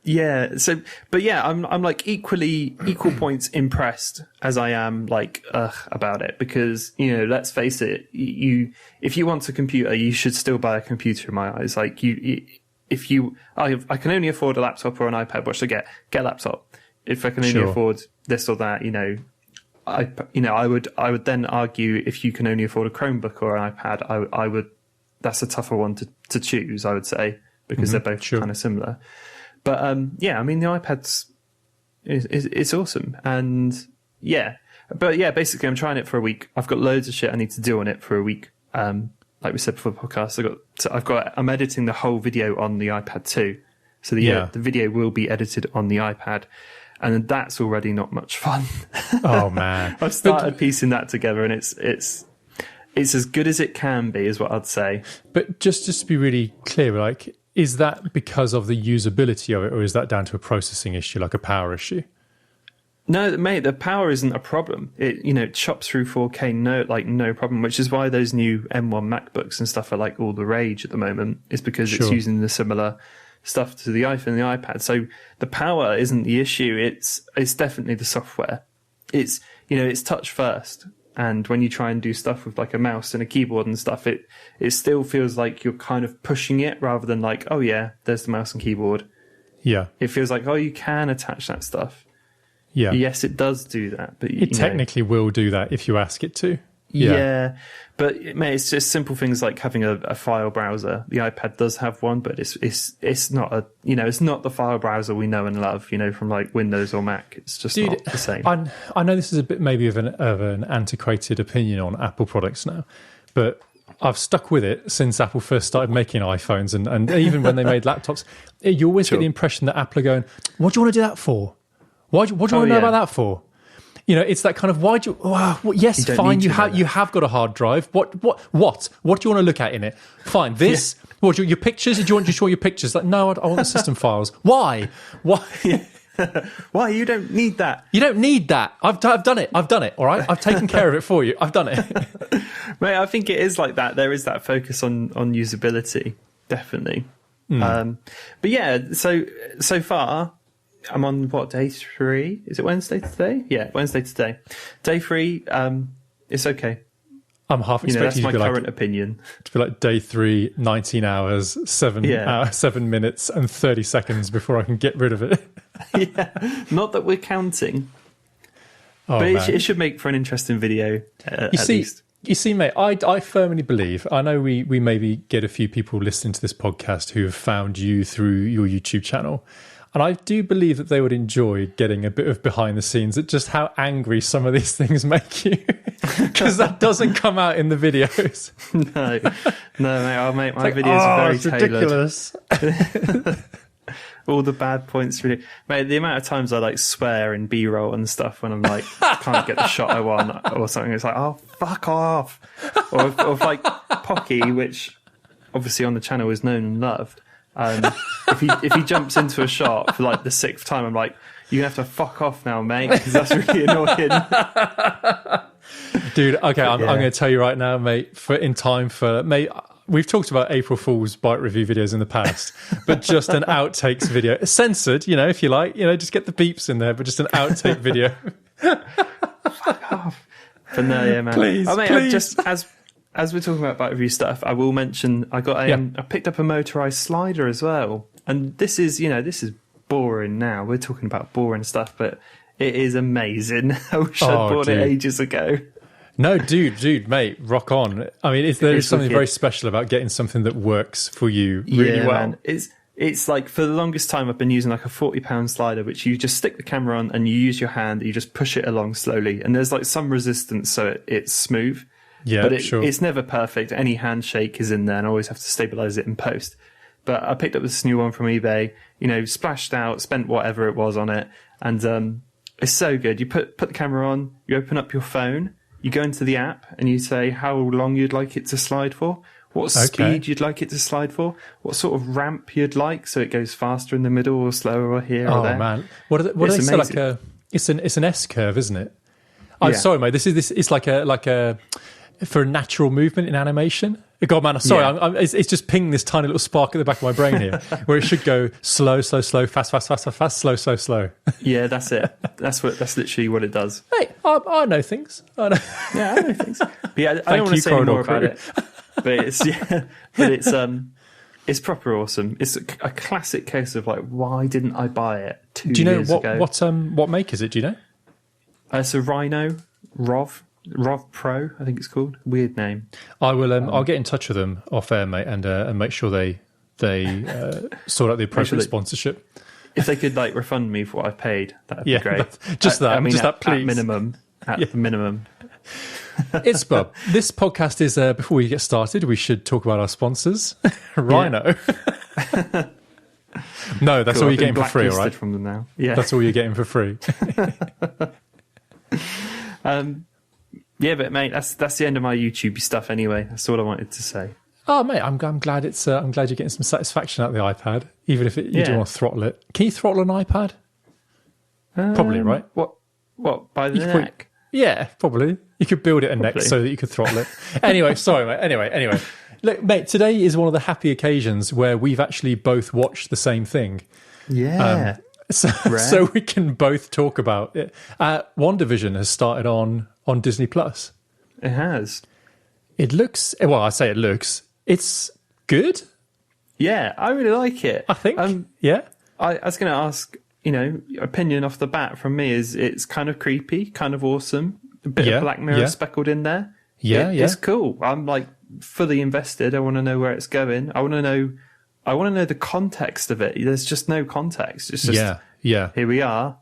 Yeah. So, but yeah, I'm like equal points impressed as I am like about it because let's face it, if you want a computer, you should still buy a computer in my eyes. Like I can only afford a laptop or an iPad. What should I get? Get a laptop. If I can only afford this or that, I would then argue if you can only afford a Chromebook or an iPad, I would. That's a tougher one to choose, I would say, because they're both kind of similar. But the iPad's it's awesome, and basically I'm trying it for a week. I've got loads of shit I need to do on it for a week. Like we said before the podcast, I'm editing the whole video on the iPad too, so the video will be edited on the iPad. And that's already not much fun. Oh man! I've started piecing that together, and it's as good as it can be, is what I'd say. But just to be really clear, like, is that because of the usability of it, or is that down to a processing issue, like a power issue? No, mate, the power isn't a problem. It chops through 4K, no problem, which is why those new M1 MacBooks and stuff are like all the rage at the moment, is because it's using the similar stuff to the iPhone and the iPad. So the power isn't the issue. It's definitely the software. It's touch first. And when you try and do stuff with like a mouse and a keyboard and stuff, it still feels like you're kind of pushing it rather than like, oh yeah, there's the mouse and keyboard. Yeah. It feels like, oh, you can attach that stuff. Yeah. Yes, it does do that, but it technically will do that if you ask it to. Yeah, but mate, it's just simple things like having a file browser. The iPad does have one, but it's not it's not the file browser we know and love, from like Windows or Mac. It's just not the same. I know this is a bit maybe of an antiquated opinion on Apple products now, but I've stuck with it since Apple first started making iPhones, and even when they made laptops, you always get the impression that Apple are going, "What do you want to do that for? What do you want to know about that for?" It's that kind of, why do you, yes, fine, you have got a hard drive. What do you want to look at in it? Fine, this, what, your pictures? Do you want your pictures? Like, no, I want the system files. Why? Why? You don't need that. You don't need that. I've done it, all right? I've taken care of it for you. I've done it. Mate, I think it is like that. There is that focus on usability, definitely. But yeah, so far, I'm on day 3? Is it Wednesday today? Yeah, Wednesday today. Day 3, it's okay. I'm half expecting that's my current opinion. To be like day 3, 19 hours, 7 minutes and 30 seconds before I can get rid of it. Yeah, not that we're counting. Oh, but it should make for an interesting video, at least. You see, mate, I firmly believe, I know we maybe get a few people listening to this podcast who have found you through your YouTube channel. And I do believe that they would enjoy getting a bit of behind the scenes at just how angry some of these things make you. Because that doesn't come out in the videos. No, mate, I'll make my videos very tailored. Ridiculous. All the bad points, really. Mate, the amount of times I like swear in B-roll and stuff when I'm like, can't get the shot I want or something. It's like, oh, fuck off. Or like Pocky, which obviously on the channel is known and loved. If he jumps into a shot for like the 6th time, I'm like, you're gonna have to fuck off now, mate, because that's really annoying. Dude, okay, I'm going to tell you right now, mate. Mate, we've talked about April Fool's Byte review videos in the past, but just an outtakes video, censored, if you like, just get the beeps in there, but just an outtake video. Fuck off. But no, yeah, man. Please, please. Just as we're talking about Byte review stuff, I will mention I got I picked up a motorized slider as well, and this is boring now. We're talking about boring stuff, but it is amazing. I wish I'd bought it ages ago. No, dude, mate, rock on. I mean, there's something very special about getting something that works for you really well. Man. It's like for the longest time I've been using like a 40-pound slider, which you just stick the camera on and you use your hand, you just push it along slowly, and there's like some resistance so it's smooth. Yeah, but sure. It's never perfect. Any handshake is in there, and I always have to stabilize it in post. But I picked up this new one from eBay, splashed out, spent whatever it was on it, and it's so good. You put the camera on, you open up your phone, you go into the app, and you say how long you'd like it to slide for, what speed you'd like it to slide for, what sort of ramp you'd like, so it goes faster in the middle or slower or here or there. Oh man, what they say, like it's an S curve, isn't it? I'm sorry, mate. It's like a for a natural movement in animation. God, man, sorry, it's just pinging this tiny little spark at the back of my brain here, where it should go slow, fast, slow. Yeah, that's it. That's literally what it does. Hey, I know things. I know. Yeah, I know things. But yeah, I don't want to say any more about it. But it's proper awesome. It's a classic case of like, why didn't I buy it 2 years ago? Do you know what make is it? Do you know? It's a Rhino Rov Pro, I think it's called. Weird name. I will. I'll get in touch with them off air, mate, and make sure they sort out the appropriate sponsorship. If they could like refund me for what I've paid, that'd be great. Just that, please. At minimum. The minimum. ITSBUP. This podcast is. Before we get started, we should talk about our sponsors. Rhino. No, that's all you're getting for free, all right? From them now. Yeah, that's all you're getting for free. Yeah, but mate, that's the end of my YouTube stuff anyway. That's all I wanted to say. Oh, mate, I'm glad I'm glad you're getting some satisfaction out of the iPad, even if you do want to throttle it. Can you throttle an iPad? Probably, right? What? What, by the You could put- neck? Yeah, probably. You could build it a neck Probably. so that you could throttle it. Anyway, sorry, mate. Anyway. Look, mate, today is one of the happy occasions where we've actually both watched the same thing. Yeah. So we can both talk about it. Wandavision has started on Disney Plus. It has. It looks, well, I say it looks, it's good, Yeah, I really like it. I think. Yeah. I was going to ask, opinion off the bat from me is it's kind of creepy, kind of awesome. A bit of Black Mirror speckled in there. Yeah. It's cool. I'm like fully invested. I want to know where it's going. I want to know the context of it. There's just no context. It's just, yeah. here we are.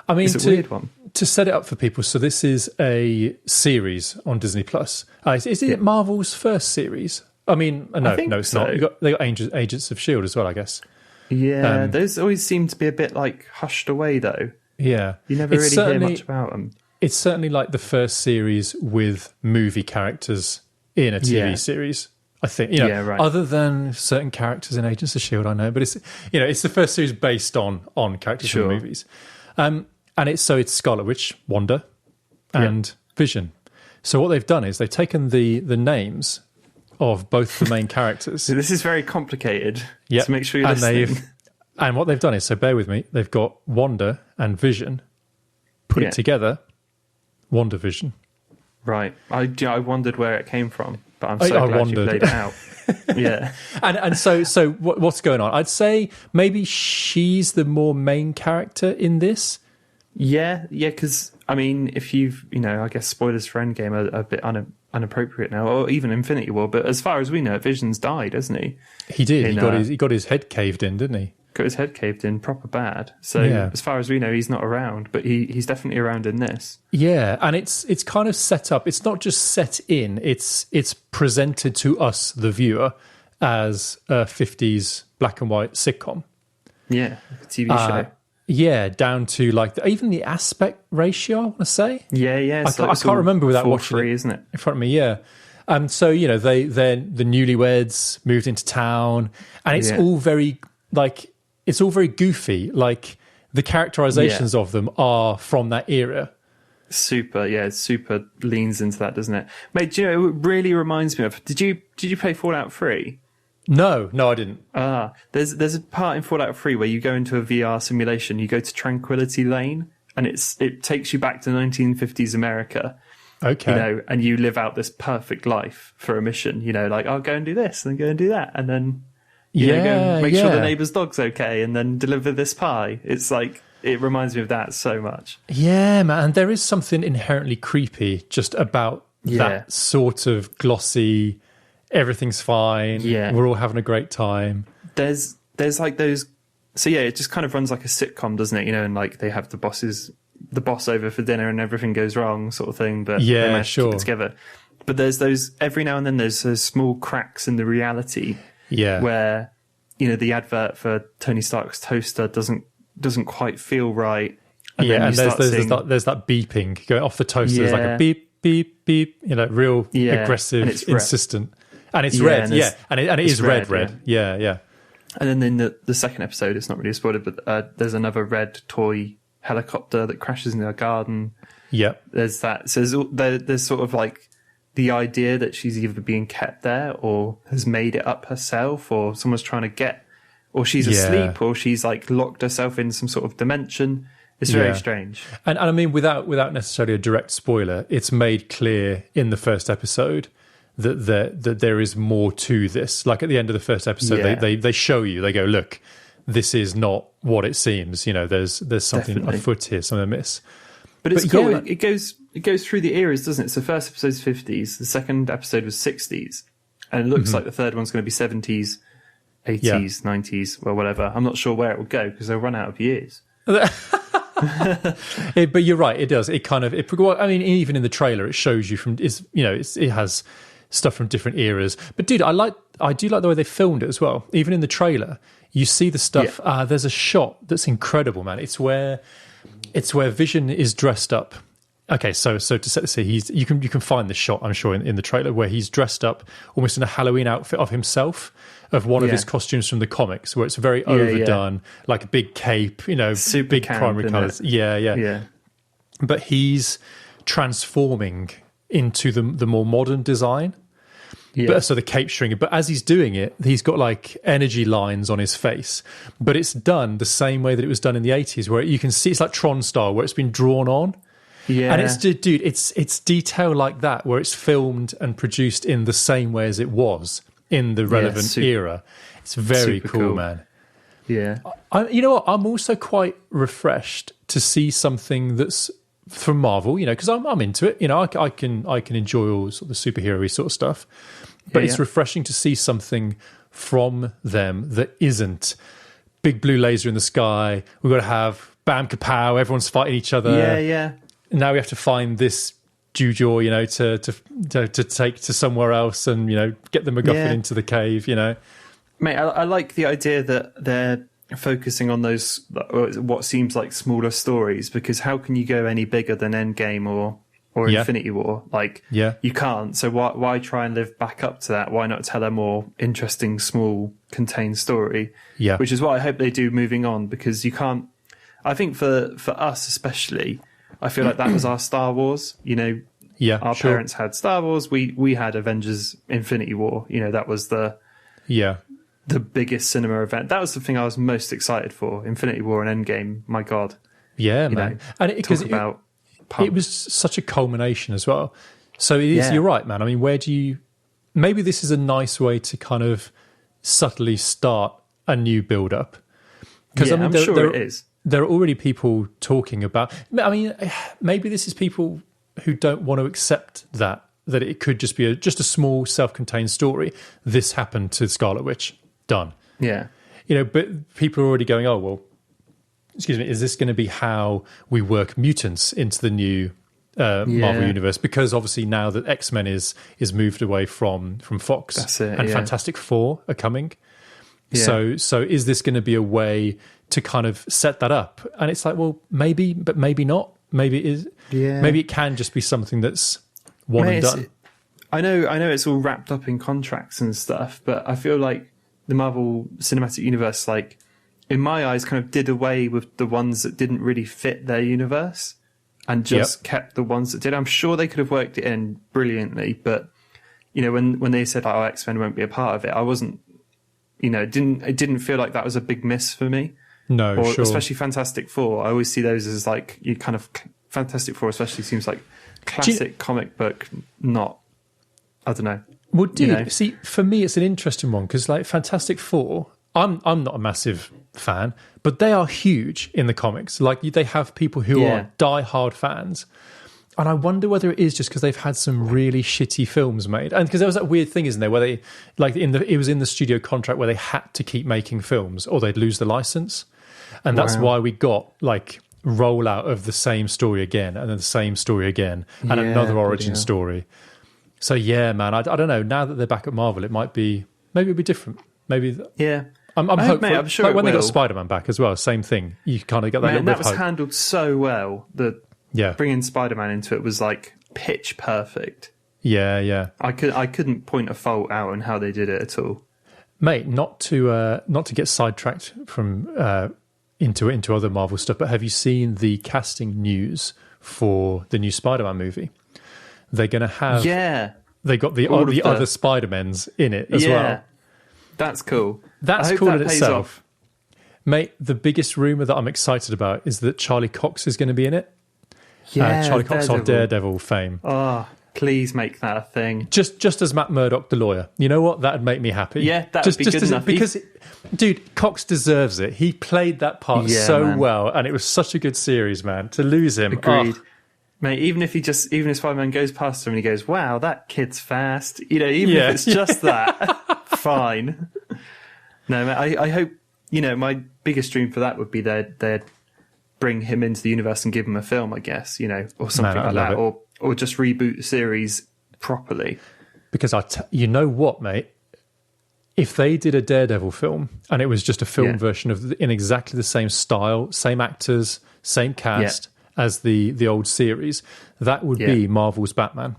I mean, It's a weird one. To set it up for people, so this is a series on Disney Plus. Is it Marvel's first series? I mean, no, it's so. not. They got Agents of S.H.I.E.L.D. as well, I guess. Yeah, those always seem to be a bit like hushed away, though. Yeah. You never really hear much about them. It's certainly like the first series with movie characters in a TV series. I think, right. other than certain characters in Agents of S.H.I.E.L.D., I know, but it's the first series based on characters from movies. And it's Scarlet Witch, Wanda, and Vision. So what they've done is they've taken the names of both the main characters. So this is very complicated. Yeah, to make sure you're listening. And what they've done is, so bear with me, they've got Wanda and Vision, put it together, WandaVision. Right. I wondered where it came from, but I'm so glad you played it out. Yeah. And so what's going on? I'd say maybe she's the more main character in this. Yeah, because, I mean, if you've, I guess spoilers for Endgame are a bit inappropriate now, or even Infinity War, but as far as we know, Vision's died, hasn't he? He did. He got his head caved in, didn't he? Got his head caved in proper bad. So as far as we know, he's not around, but he's definitely around in this. Yeah, and it's kind of set up. It's not just set in. It's presented to us, the viewer, as a 50s black and white sitcom. Yeah, like a TV show. Yeah, down to like even the aspect ratio, I want to say. Yeah. I can't remember without watching 4:3, it isn't it? in front of me. Yeah. So they're the newlyweds moved into town, and it's all very it's all very goofy. Like the characterizations of them are from that era. Super leans into that, doesn't it? Mate, do you know, it really reminds me of. Did you play Fallout 3? No, I didn't. There's a part in Fallout 3 where you go into a VR simulation, you go to Tranquility Lane, and it takes you back to 1950s America. Okay. And you live out this perfect life for a mission, like, I'll go and do this and go and do that, and then go and make sure the neighbour's dog's okay, and then deliver this pie. It's like, it reminds me of that so much. Yeah, man. And there is something inherently creepy just about that sort of glossy, everything's fine. Yeah. We're all having a great time. There's like those. So it just kind of runs like a sitcom, doesn't it? And like they have the boss over for dinner and everything goes wrong, sort of thing. But they manage to keep it together. But there's those every now and then. There's those small cracks in the reality. Yeah. Where the advert for Tony Stark's toaster doesn't quite feel right. And then there's that beeping going off the toaster. There's like a beep beep beep. Real aggressive, insistent. And it's red, and it is red. Yeah. And then in the second episode, it's not really a spoiler, but there's another red toy helicopter that crashes in our garden. Yeah. There's that. So there's sort of like the idea that she's either being kept there or has made it up herself, or someone's trying to get, or she's asleep, or she's like locked herself in some sort of dimension. It's very strange. And I mean, without necessarily a direct spoiler, it's made clear in the first episode that there is more to this. Like at the end of the first episode, they show you, they go, look, this is not what it seems. There's something afoot here, something amiss. But it's cool. It goes through the eras, doesn't it? So the first episode's 50s, the second episode was 60s, and it looks like the third one's going to be 70s, 80s, 90s, well, whatever. I'm not sure where it will go because they'll run out of years. But you're right, it does. It kind of. I mean, even in the trailer, it shows you it has stuff from different eras. But dude, I do like the way they filmed it as well. Even in the trailer, you see the stuff. There's a shot that's incredible, man. It's where Vision is dressed up. Okay, so to set the scene, you can find the shot, I'm sure, in the trailer where he's dressed up almost in a Halloween outfit of himself, of one of his costumes from the comics, where it's very overdone, like a big cape, super big camp, primary colours. Yeah. but he's transforming into the more modern design. But, so the cape string, but as he's doing it, he's got like energy lines on his face, but it's done the same way that it was done in the 80s, where you can see it's like Tron style, where it's been drawn on. Yeah. And it's detail like that, where it's filmed and produced in the same way as it was in the relevant era. It's very cool, man. Yeah. You know what? I'm also quite refreshed to see something that's from Marvel, because I'm into it. I can enjoy all sort of the superhero-y sort of stuff, but it's refreshing to see something from them that isn't big blue laser in the sky. We've got to have bam kapow, everyone's fighting each other. Yeah. Now we have to find this Jujaw, to take to somewhere else and get the MacGuffin into the cave. Mate, I like the idea that they're focusing on those what seems like smaller stories, because how can you go any bigger than Endgame or Infinity War? You can't. So why try and live back up to that? Why not tell a more interesting, small, contained story? Yeah, which is what I hope they do moving on, because you can't. I think for us especially, I feel like that was our Star Wars. Our parents had Star Wars. We had Avengers: Infinity War. That was the biggest cinema event. That was the thing I was most excited for. Infinity War and Endgame. My God. Yeah, man. And it was such a culmination as well. So it is, you're right, man. I mean, maybe this is a nice way to kind of subtly start a new build-up. Because I'm sure it is. There are already people talking about, maybe this is people who don't want to accept that it could just be just a small self-contained story. This happened to Scarlet Witch. Done. Yeah. But people are already going, oh, well, excuse me, is this going to be how we work mutants into the new Marvel universe? Because obviously now that X-Men is moved away from Fox, that's it, and Fantastic Four are coming. Yeah. So is this going to be a way to kind of set that up? And it's like, well, maybe, but maybe not. Maybe it is. Yeah. Maybe it can just be something that's one and done. I know it's all wrapped up in contracts and stuff, but I feel like the Marvel Cinematic Universe, like, in my eyes, kind of did away with the ones that didn't really fit their universe and just kept the ones that did. I'm sure they could have worked it in brilliantly, but, when they said, oh, X-Men won't be a part of it, I wasn't, it didn't feel like that was a big miss for me. No, sure. Especially Fantastic Four. I always see those as like, you kind of, Fantastic Four especially seems like classic comic book, not, I don't know. Well, dude, see, for me, it's an interesting one because, like, Fantastic Four, I'm not a massive fan, but they are huge in the comics. Like, they have people who are die-hard fans. And I wonder whether it is just because they've had some really shitty films made. And because there was that weird thing, isn't there, where they, like, it was in the studio contract where they had to keep making films or they'd lose the license. And that's why we got, like, rollout of the same story again and then the same story again and another origin story. So yeah, man, I don't know. Now that they're back at Marvel, maybe it'll be different. Maybe I'm hopeful. Mate, I'm sure like when they got Spider-Man back as well, same thing. You kind of get that little bit of hope. That was handled so well. Bringing Spider-Man into it was like pitch perfect. Yeah. I couldn't point a fault out on how they did it at all. Mate, not to get sidetracked from into other Marvel stuff, but have you seen the casting news for the new Spider-Man movie? They're going to have... Yeah. They got the other Spider-Mens in it as well. That's cool. That's cool in itself. Mate, the biggest rumour that I'm excited about is that Charlie Cox is going to be in it. Yeah, Charlie Cox of Daredevil fame. Oh, please make that a thing. Just as Matt Murdock, the lawyer. You know what? That'd make me happy. Yeah, that would be good enough. Because, dude, Cox deserves it. He played that part well, and it was such a good series, man. To lose him. Agreed. Oh. Mate, even if Spider-Man goes past him and he goes, wow, that kid's fast. Even if it's just that, fine. No, mate, I hope, my biggest dream for that would be they'd bring him into the universe and give him a film, I guess, or something like that. Or just reboot the series properly. Because you know what, mate? If they did a Daredevil film and it was just a film version in exactly the same style, same actors, same cast as the old series, that would be Marvel's Batman.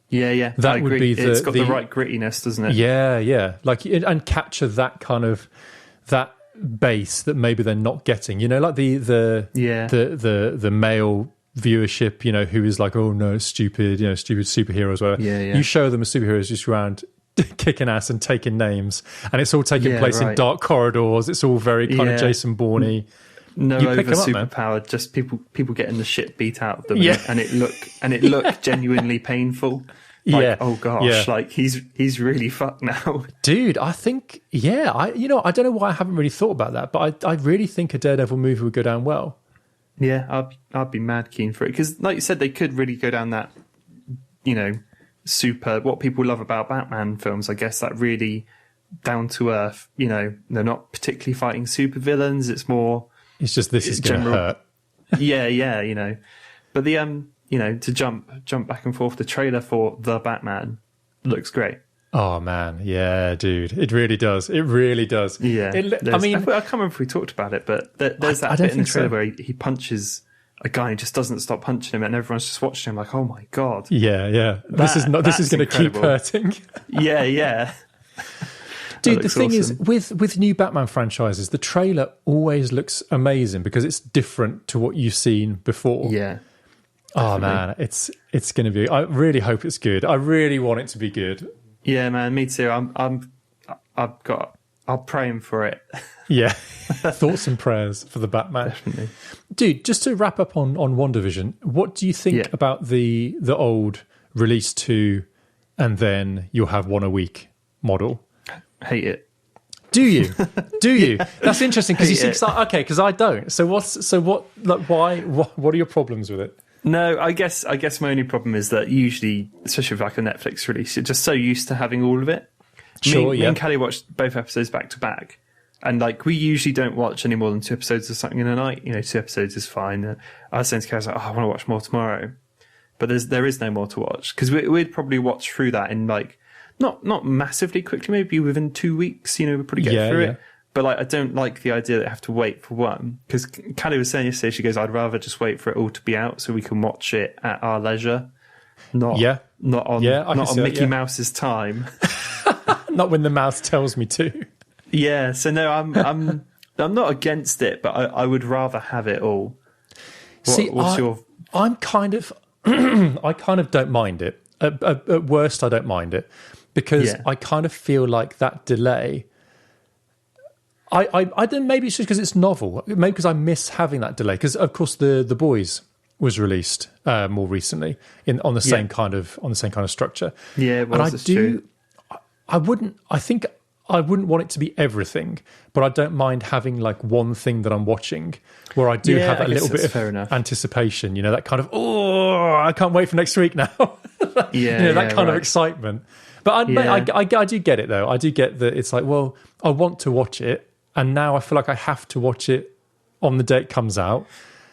Yeah. That would be it's got the right grittiness, doesn't it? Yeah. Like, and capture that kind of the base that maybe they're not getting. Like the male viewership, who is like, oh no, stupid, stupid superheroes. Whatever. Yeah. You show them a superheroes just around kicking ass and taking names, and it's all taking place in dark corridors. It's all very kind of Jason Bourne-y. No you over pick 'em up, superpower, just people getting the shit beat out of them, Yeah. and it looked genuinely painful. Like, oh gosh, like he's really fucked now, dude. I think, I don't know why I haven't really thought about that, but I really think a Daredevil movie would go down well. Yeah, I'd be mad keen for it, because, like you said, they could really go down that, super, what people love about Batman films, I guess, that really down to earth. They're not particularly fighting super villains. It's more. It's just this is going to hurt. Yeah. But the to jump back and forth, the trailer for The Batman looks great. Oh man, yeah, dude, it really does. It really does. Yeah, I mean, I can't remember if we talked about it, but there's that bit in the trailer where he punches a guy and just doesn't stop punching him, and everyone's just watching him like, oh my god. Yeah. This is going to keep hurting. Yeah. Dude, the thing is, with new Batman franchises, the trailer always looks amazing because it's different to what you've seen before. Yeah. Oh man, it's going to be. I really hope it's good. I really want it to be good. Yeah, man, me too. I'm praying for it. Yeah, thoughts and prayers for the Batman. Definitely, dude. Just to wrap up on WandaVision, what do you think about the old release 2, and then you'll have one a week model? Hate it. Do you? Do you? That's interesting because you think, okay, because I don't. So what? Like, why? What are your problems with it? No, I guess my only problem is that usually, especially with like a Netflix release, you're just so used to having all of it. Me and Callie watched both episodes back to back, and like we usually don't watch any more than 2 episodes of something in a night. 2 episodes is fine. I was saying to Callie, I was like, I want to watch more tomorrow, but there is no more to watch, because we'd probably watch through that in like not massively quickly, maybe within 2 weeks. We'd probably get through it. But like, I don't like the idea that I have to wait for one, because Callie was saying yesterday, she goes, I'd rather just wait for it all to be out so we can watch it at our leisure, not on Mickey Mouse's time. Not when the mouse tells me to. Yeah, so no, I'm not against it, but I would rather have it all. I'm kind of I kind of don't mind it. At worst, I don't mind it, because I kind of feel like that delay. I don't. Maybe it's just because it's novel. Maybe because I miss having that delay. Because of course the Boys was released more recently on the same kind of structure. Yeah, it was, true. I wouldn't want it to be everything, but I don't mind having like one thing that I'm watching where I do have that little bit of anticipation. That kind of I can't wait for next week now. That kind of excitement. But I do get it though. I do get that it's like, well, I want to watch it. And now I feel like I have to watch it on the day it comes out.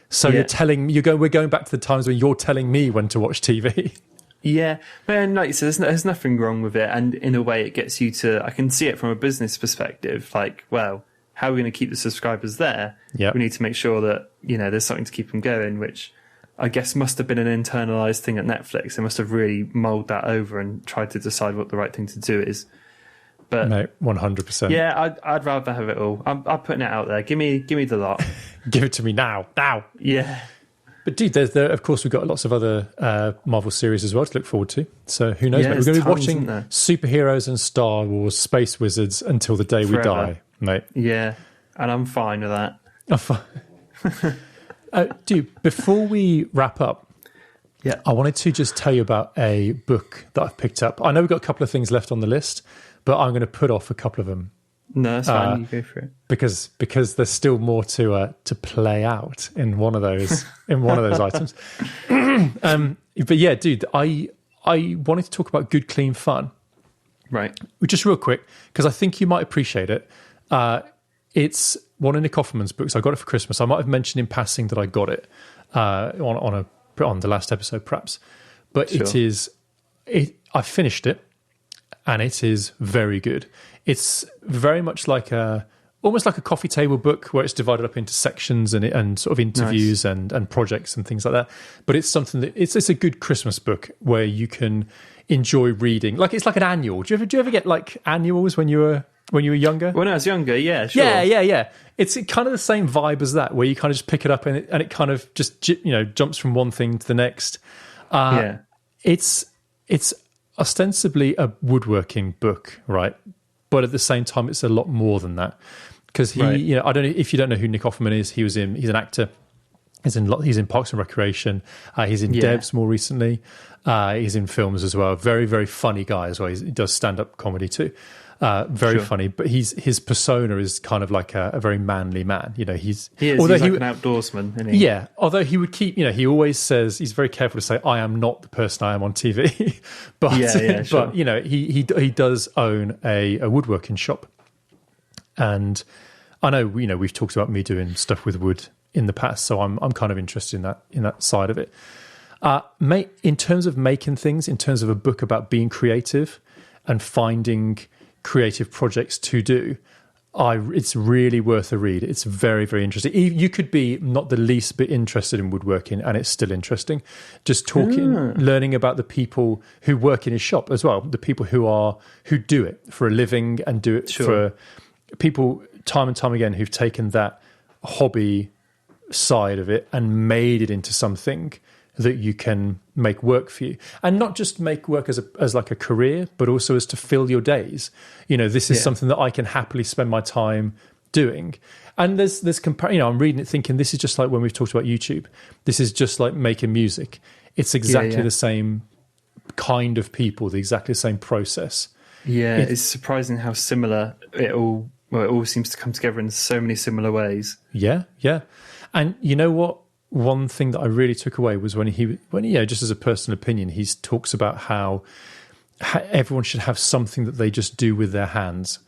So we're going back to the times when you're telling me when to watch TV. Yeah, but like you said, there's nothing wrong with it. And in a way, it gets you to, I can see it from a business perspective. Like, well, how are we going to keep the subscribers there? Yep. We need to make sure that, there's something to keep them going, which I guess must have been an internalized thing at Netflix. They must have really mulled that over and tried to decide what the right thing to do is. But no, 100%. Yeah, I'd rather have it all. I'm putting it out there. Give me the lot. Give it to me now. Yeah. But dude, of course, we've got lots of other Marvel series as well to look forward to. So who knows? Mate? We're going to be watching superheroes and Star Wars, Space Wizards until the day we die, mate. Yeah, and I'm fine with that. I'm fine. Dude, before we wrap up, I wanted to just tell you about a book that I've picked up. I know we've got a couple of things left on the list, but I'm going to put off a couple of them. No, that's fine. You go for it. Because there's still more to play out in one of those items. But yeah, dude, I wanted to talk about Good Clean Fun. Right. Just real quick, because I think you might appreciate it. It's one of Nick Offerman's books. I got it for Christmas. I might have mentioned in passing that I got it on the last episode, perhaps. But sure. I finished it, and it is very good. It's very much like almost like a coffee table book where it's divided up into sections and sort of interviews and projects and things like that. But it's something that it's a good Christmas book where you can enjoy reading. Like it's like an annual. Do you ever get like annuals when you were when you were younger? When I was younger, yeah, sure. Yeah. It's kind of the same vibe as that, where you kind of just pick it up and it kind of just jumps from one thing to the next. It's ostensibly a woodworking book, right? But at the same time, it's a lot more than that, because he, I don't know if you don't know who Nick Offerman is. He's an actor. He's in Parks and Recreation. He's in Devs more recently. He's in films as well. Very, very funny guy as well. He does stand-up comedy too. Very funny, but his persona is kind of like a very manly man. He is. He's like an outdoorsman, isn't he? Yeah, although he would keep, he always says, he's very careful to say, I am not the person I am on TV. But sure. But he does own a woodworking shop, and I know we've talked about me doing stuff with wood in the past, so I'm kind of interested in that side of it. In terms of making things, in terms of a book about being creative and finding creative projects to do, it's really worth a read. It's very, very interesting. You could be not the least bit interested in woodworking and it's still interesting. Just learning about the people who work in his shop as well, the people who do it for a living and do it for people time and time again who've taken that hobby side of it and made it into something that you can make work for you, and not just make work as like a career, but also as to fill your days. This is something that I can happily spend my time doing. And there's I'm reading it thinking, this is just like when we've talked about YouTube. This is just like making music. It's exactly the same kind of people, exactly the same process. Yeah, it's surprising how similar it all seems to come together in so many similar ways. Yeah. And you know what? One thing that I really took away was when he just as a personal opinion, he talks about how everyone should have something that they just do with their hands.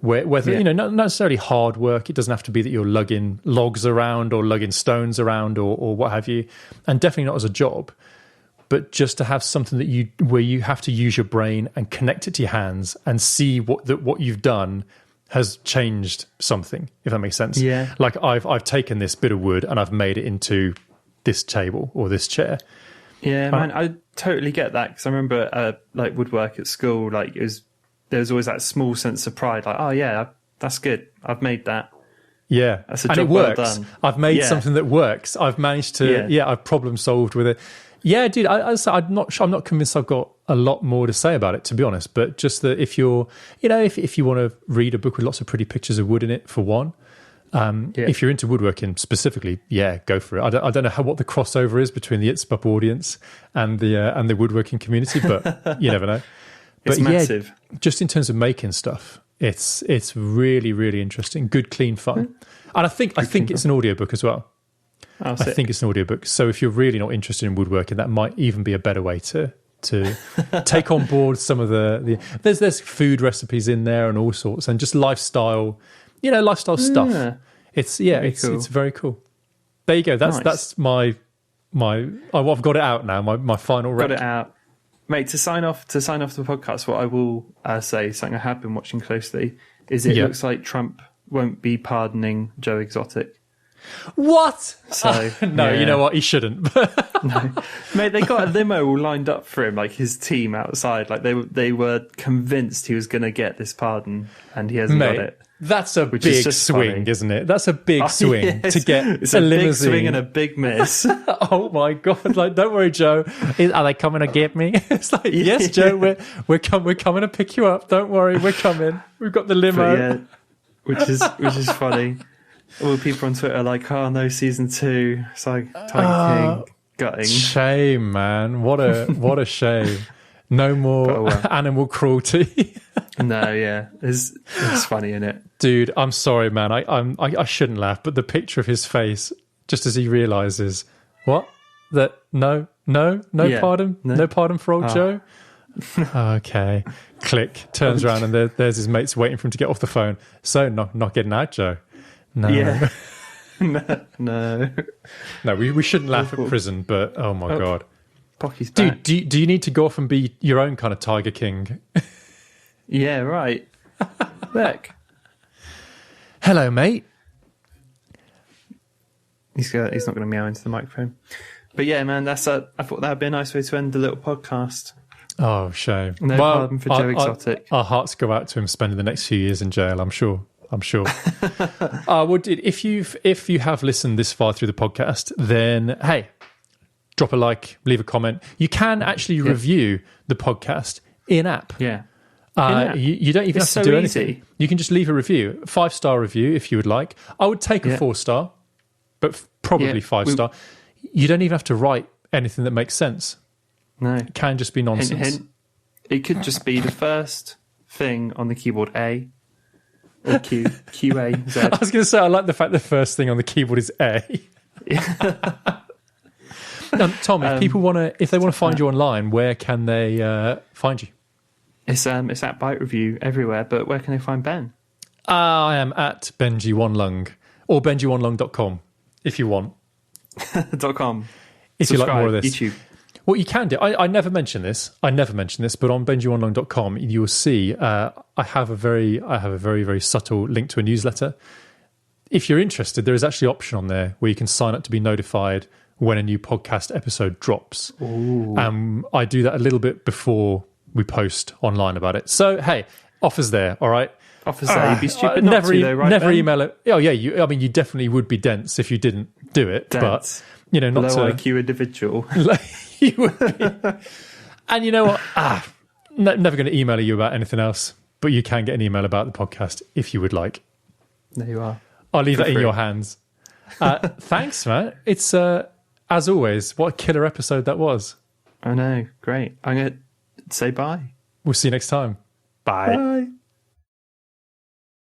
Whether not necessarily hard work. It doesn't have to be that you're lugging logs around or lugging stones around or what have you, and definitely not as a job. But just to have something where you have to use your brain and connect it to your hands and see what you've done has changed something, if that makes sense. Yeah. Like I've taken this bit of wood and I've made it into this table or this chair. Yeah, man, I totally get that, because I remember like woodwork at school, like there was always that small sense of pride, like, oh yeah, that's good, I've made that. Yeah, that's a and job it works. well done. I've made something that works. I've managed to, I've problem solved with it. Yeah, dude, I'm not convinced I've got a lot more to say about it, to be honest. But just that if you're, if you want to read a book with lots of pretty pictures of wood in it, for one, if you're into woodworking specifically, go for it. I don't know what the crossover is between the ITSBUP audience and the woodworking community, but you never know. It's massive. Just in terms of making stuff, it's really, really interesting. Good, clean fun. And I think it's an audiobook as well. I think it's an audiobook. So if you're really not interested in woodworking, that might even be a better way to take on board some of the there's food recipes in there and all sorts, and just lifestyle stuff. It's cool. It's very cool. There you go. That's my I've got it out now. My final rec. Got it out, mate. To sign off the podcast, what I will say, something I have been watching closely, is it looks like Trump won't be pardoning Joe Exotic. What? So no, you know what? He shouldn't. No, mate, they got a limo all lined up for him, like his team outside. Like they were convinced he was going to get this pardon, and he hasn't got it. That's a big swing, funny. Isn't it? That's a big swing to get it's a limousine. Big swing and a big miss. Oh my god! Like, don't worry, Joe. Are they coming to get me? It's like, yes, Joe. We're coming to pick you up. Don't worry, we're coming. We've got the limo. Which is funny. All the people on Twitter are like, oh no, season 2. It's like Tiger King gutting. Shame, man. What a shame. No more animal cruelty. No, it's funny, isn't it? Dude, I'm sorry, man. I shouldn't laugh, but the picture of his face, just as he realizes, what? That no pardon? No pardon for old Joe? Okay. Click. Turns around and there's his mates waiting for him to get off the phone. So, not getting out, Joe. No. Yeah. No. No, we shouldn't laugh at prison, but oh my God. Pocky's back. Dude, do you need to go off and be your own kind of Tiger King? Yeah, right. Look. Hello, mate. He's not going to meow into the microphone. But yeah, man, I thought that would be a nice way to end the little podcast. Oh, shame. No pardon for Joe Exotic. Our hearts go out to him spending the next few years in jail, I'm sure. If you have listened this far through the podcast, then hey, drop a like, leave a comment. You can actually review the podcast in-app. Yeah. You don't even have to do anything. Easy. You can just leave a review, 5-star review if you would like. I would take a 4-star, but probably 5-star. You don't even have to write anything that makes sense. No. It can just be nonsense. Hint. It could just be the first thing on the keyboard A or Q, QA, Z. I was going to say, I like the fact the first thing on the keyboard is A. Tom, if people if they want to find you online, where can they find you? It's at Byte Review everywhere, but where can they find Ben? I am at BenjiOneLung or BenjiOneLung.com if you want. .com. If you like more of this. YouTube. What you can do, I never mention this, but on BenjiOneLung.com you will see I have a very, very subtle link to a newsletter. If you're interested, there is actually an option on there where you can sign up to be notified when a new podcast episode drops. I do that a little bit before we post online about it. So, hey, offers there, all right? Offers there. You'd be stupid not to, though, right, Never Ben? email it. Oh, yeah, you definitely would be dense if you didn't do it. Dense. But, not low to... IQ individual. You would be. And you know what? Never going to email you about anything else, but you can get an email about the podcast if you would like. There you are. I'll leave that in your hands. Thanks, man. It's, as always, what a killer episode that was. I know. Great. I'm going to say bye. We'll see you next time. Bye.